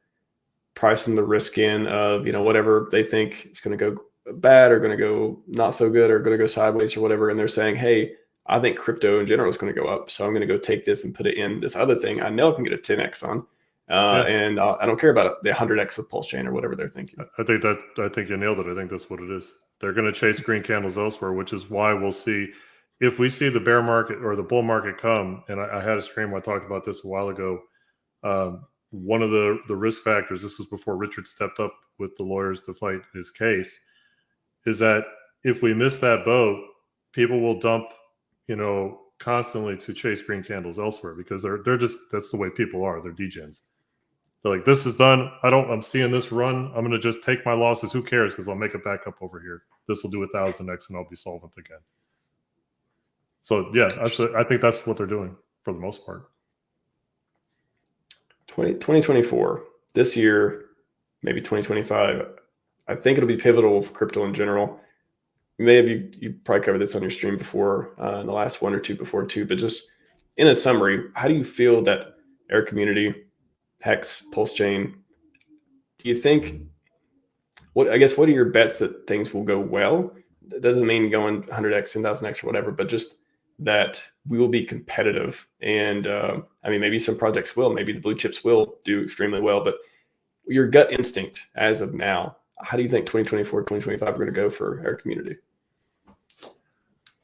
pricing the risk in of, whatever they think is going to go bad or going to go not so good or going to go sideways or whatever, and they're saying, hey, I think crypto in general is going to go up, so I'm going to go take this and put it in this other thing I know I can get a 10x on, and I don't care about the 100x of PulseChain or whatever they're thinking. I think you nailed it. I think that's what it is. They're going to chase green candles elsewhere, which is why we'll see, if we see the bear market or the bull market come, and I had a stream where I talked about this a while ago. One of the risk factors, this was before Richard stepped up with the lawyers to fight his case, is that if we miss that boat, people will dump, constantly to chase green candles elsewhere, because they're just, that's the way people are. They're degens. They're like, this is done. I'm seeing this run. I'm going to just take my losses. Who cares? Because I'll make it back up over here. This will do 1,000x and I'll be solvent again. So yeah, actually, I think that's what they're doing for the most part. 2024, this year, maybe 2025, I think it'll be pivotal for crypto in general. Maybe you probably covered this on your stream before, in the last one or two before too, but just in a summary, how do you feel that our community, Hex, PulseChain, do you think, what are your bets that things will go well? That doesn't mean going 100x, 10,000x or whatever, but just that we will be competitive. And maybe some projects will, maybe the blue chips will do extremely well, but your gut instinct as of now, how do you think 2024, 2025 are going to go for our community?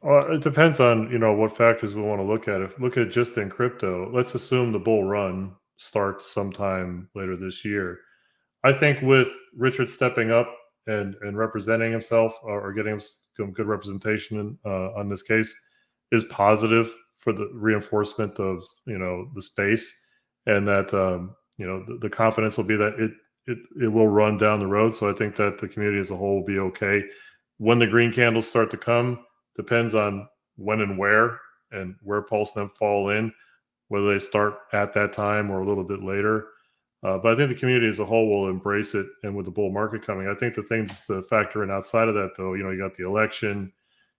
Well, it depends on, what factors we want to look at. If look at just in crypto, let's assume the bull run starts sometime later this year. I think with Richard stepping up and representing himself, or getting some good representation on this case, is positive for the reinforcement of, the space, and that, the confidence will be that it will run down the road. So I think that the community as a whole will be okay. When the green candles start to come depends on when and where Pulse and them fall in, whether they start at that time or a little bit later. But I think the community as a whole will embrace it. And with the bull market coming, I think the things to factor in outside of that, though, you got the election,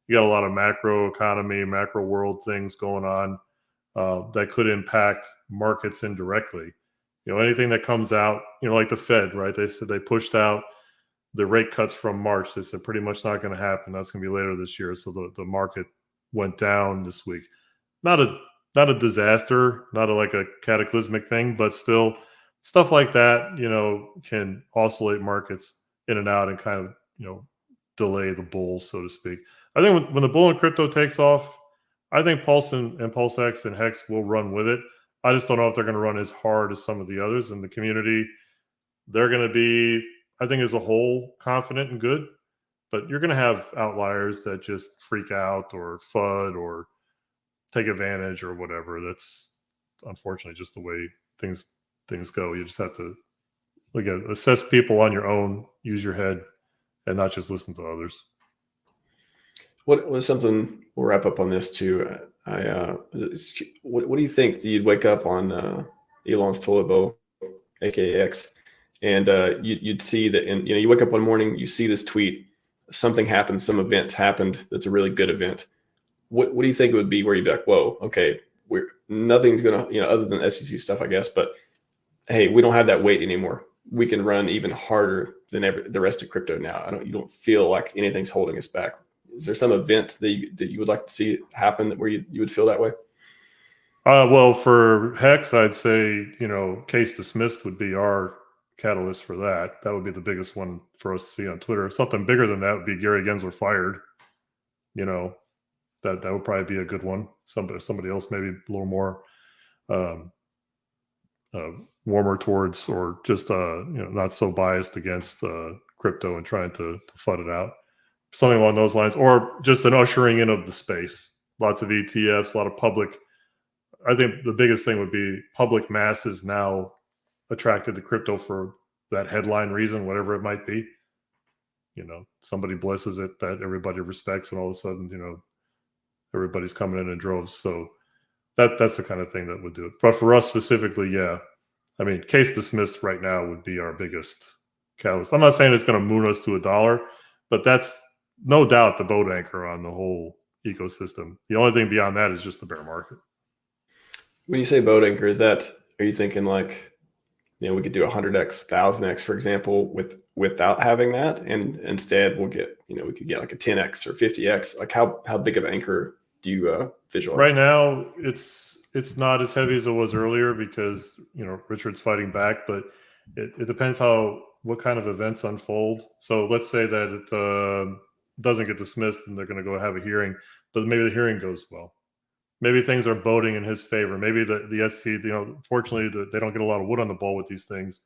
you got a lot of macro economy, macro world things going on that could impact markets indirectly. Anything that comes out, like the Fed, right? They said they pushed out the rate cuts from March. They said pretty much not going to happen. That's going to be later this year. So the market went down this week. Not a disaster, not like a cataclysmic thing, but still stuff like that, can oscillate markets in and out and kind of, delay the bull, so to speak. I think when the bull in crypto takes off, I think Pulse and PulseX and Hex will run with it. I just don't know if they're going to run as hard as some of the others in the community. They're going to be, I think, as a whole, confident and good, but you're going to have outliers that just freak out or FUD or take advantage or whatever. That's unfortunately just the way things go. You just have to, again, assess people on your own, use your head, and not just listen to others. What is something, we'll wrap up on this too. What do you think that you'd wake up on Elon's toilet bowl, aka X, and you'd see that, and you wake up one morning, you see this tweet, something happened, some event happened that's a really good event. What do you think it would be where you'd be like, whoa, okay, nothing's gonna, other than SEC stuff, I guess, but hey, we don't have that weight anymore. We can run even harder than the rest of crypto now. You don't feel like anything's holding us back. Is there some event that you would like to see happen where you would feel that way? Well, for Hex, I'd say, case dismissed would be our catalyst for that. That would be the biggest one for us to see on Twitter. Something bigger than that would be Gary Gensler fired. That would probably be a good one. Somebody else maybe a little more warmer towards, or just not so biased against crypto and trying to FUD it out. Something along those lines, or just an ushering in of the space. Lots of ETFs, a lot of public. I think the biggest thing would be public masses now attracted to crypto for that headline reason, whatever it might be. somebody blesses it that everybody respects, and all of a sudden, everybody's coming in droves. So that's the kind of thing that would do it. But for us specifically, yeah, I mean, case dismissed right now would be our biggest catalyst. I'm not saying it's going to moon us to $1, but that's no doubt the boat anchor on the whole ecosystem. The only thing beyond that is just the bear market. When you say boat anchor, are you thinking like, we could do 100x, 1000x, for example, without having that, and instead we'll get, we could get like a 10x or 50x. Like how big of an anchor do you visualize? Right now, it's not as heavy as it was earlier because Richard's fighting back, but it depends what kind of events unfold. So let's say that it doesn't get dismissed and they're going to go have a hearing, but maybe the hearing goes well. Maybe things are voting in his favor. Maybe the SEC, fortunately, they don't get a lot of wood on the ball with these things.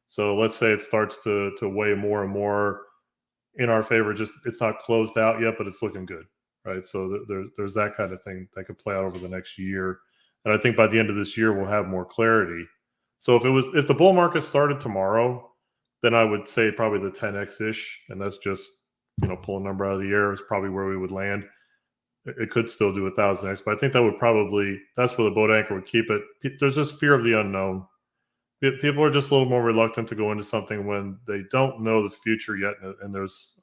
So let's say it starts to weigh more and more in our favor. Just it's not closed out yet, but it's looking good, right? So there's that kind of thing that could play out over the next year. And I think by the end of this year, we'll have more clarity. So if the bull market started tomorrow, then I would say probably the 10x-ish, and that's just pull a number out of the air is probably where we would land. It could still do 1000x, but I think that's where the boat anchor would keep it. There's just fear of the unknown. People are just a little more reluctant to go into something when they don't know the future yet, and there's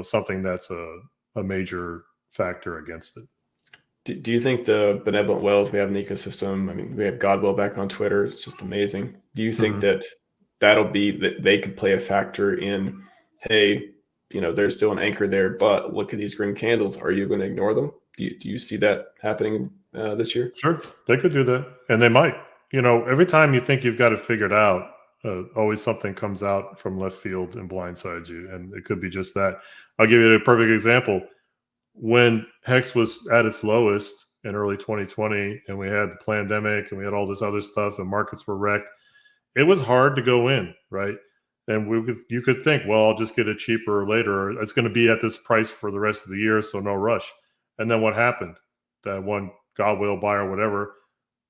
something that's a major factor against it. Do you think the benevolent whales we have in the ecosystem, I mean, we have Godwell back on Twitter, it's just amazing. Do you think that they could play a factor in, hey, there's still an anchor there, but look at these green candles. Are you going to ignore them? Do you see that happening this year? Sure, they could do that, and they might. Every time you think you've got it figured out, always something comes out from left field and blindsides you, and it could be just that. I'll give you a perfect example. When Hex was at its lowest in early 2020, and we had the pandemic, and we had all this other stuff, and markets were wrecked, it was hard to go in, right? And you could think, well, I'll just get it cheaper later. It's going to be at this price for the rest of the year, so no rush. And then what happened? That one Godwell buy or whatever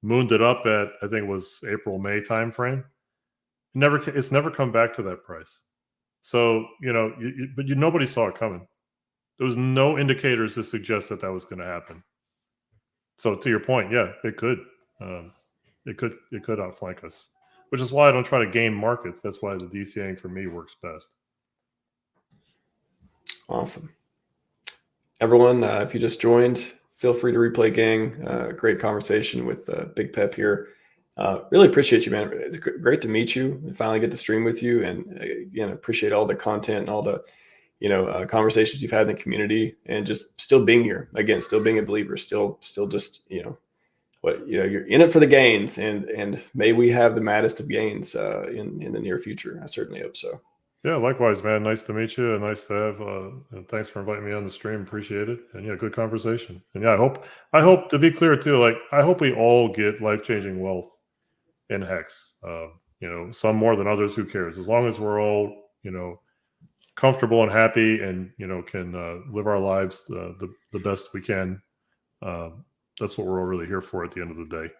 mooned it up at, I think it was April, May timeframe. It's never come back to that price. So, but nobody saw it coming. There was no indicators to suggest that was going to happen. So to your point, yeah, it could. It could outflank us. Which is why I don't try to game markets. That's why the DCAing for me works best. Awesome. Everyone, if you just joined, feel free to replay, gang. Great conversation with Big Pep here. Really appreciate you, man. It's great to meet you and finally get to stream with you. And again, appreciate all the content and all the conversations you've had in the community, and just still being here. Again, still being a believer, still just you're in it for the gains, and may we have the maddest of gains in the near future. I certainly hope so. Yeah, likewise, man. Nice to meet you, and nice to have. And thanks for inviting me on the stream. Appreciate it. And yeah, good conversation. And yeah, I hope to be clear too. Like, I hope we all get life-changing wealth in Hex. Some more than others. Who cares? As long as we're all comfortable and happy, and can live our lives the best we can. That's what we're all really here for at the end of the day.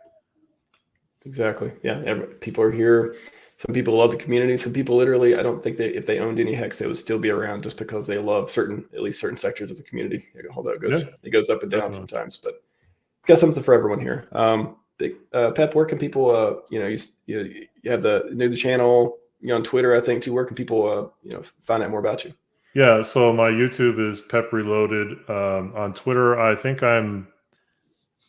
Exactly. Yeah. People are here. Some people love the community. Some people literally, I don't think if they owned any Hex, they would still be around just because they love at least certain sectors of the community. Although it goes up and down sometimes, but it's got something for everyone here. Big Pep, where can people, you have the channel, on Twitter, I think too. Where can people, find out more about you? Yeah. So my YouTube is Pep Reloaded. On Twitter, I think I'm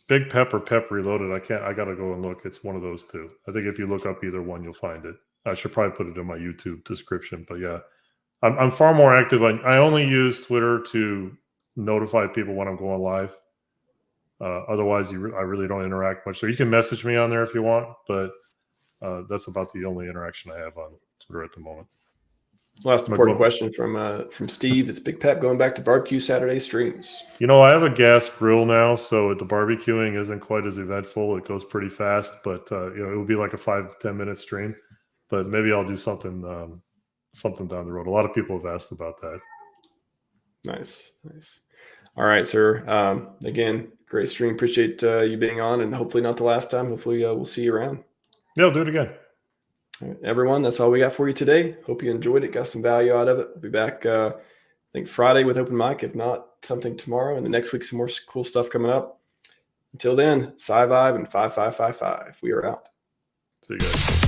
Big Pep or Pep Reloaded. I got to go and look. It's one of those two. I think if you look up either one, you'll find it. I should probably put it in my YouTube description, but yeah, I'm far more active. I only use Twitter to notify people when I'm going live. Otherwise, I really don't interact much. So you can message me on there if you want, but that's about the only interaction I have on Twitter at the moment. Last important question from Steve. Is Big Pep going back to barbecue Saturday streams? I have a gas grill now, so the barbecuing isn't quite as eventful. It goes pretty fast, but it would be like a 5 to 10 minute stream. But maybe I'll do something down the road. A lot of people have asked about that. Nice. All right, sir. Again, great stream. Appreciate you being on, and hopefully not the last time. Hopefully we'll see you around. Yeah, I'll do it again. All right, everyone, that's all we got for you today. Hope you enjoyed it, got some value out of it. We'll be back, I think, Friday with open mic, if not something tomorrow. And the next week, some more cool stuff coming up. Until then, Scivive and 5555. We are out. See you guys.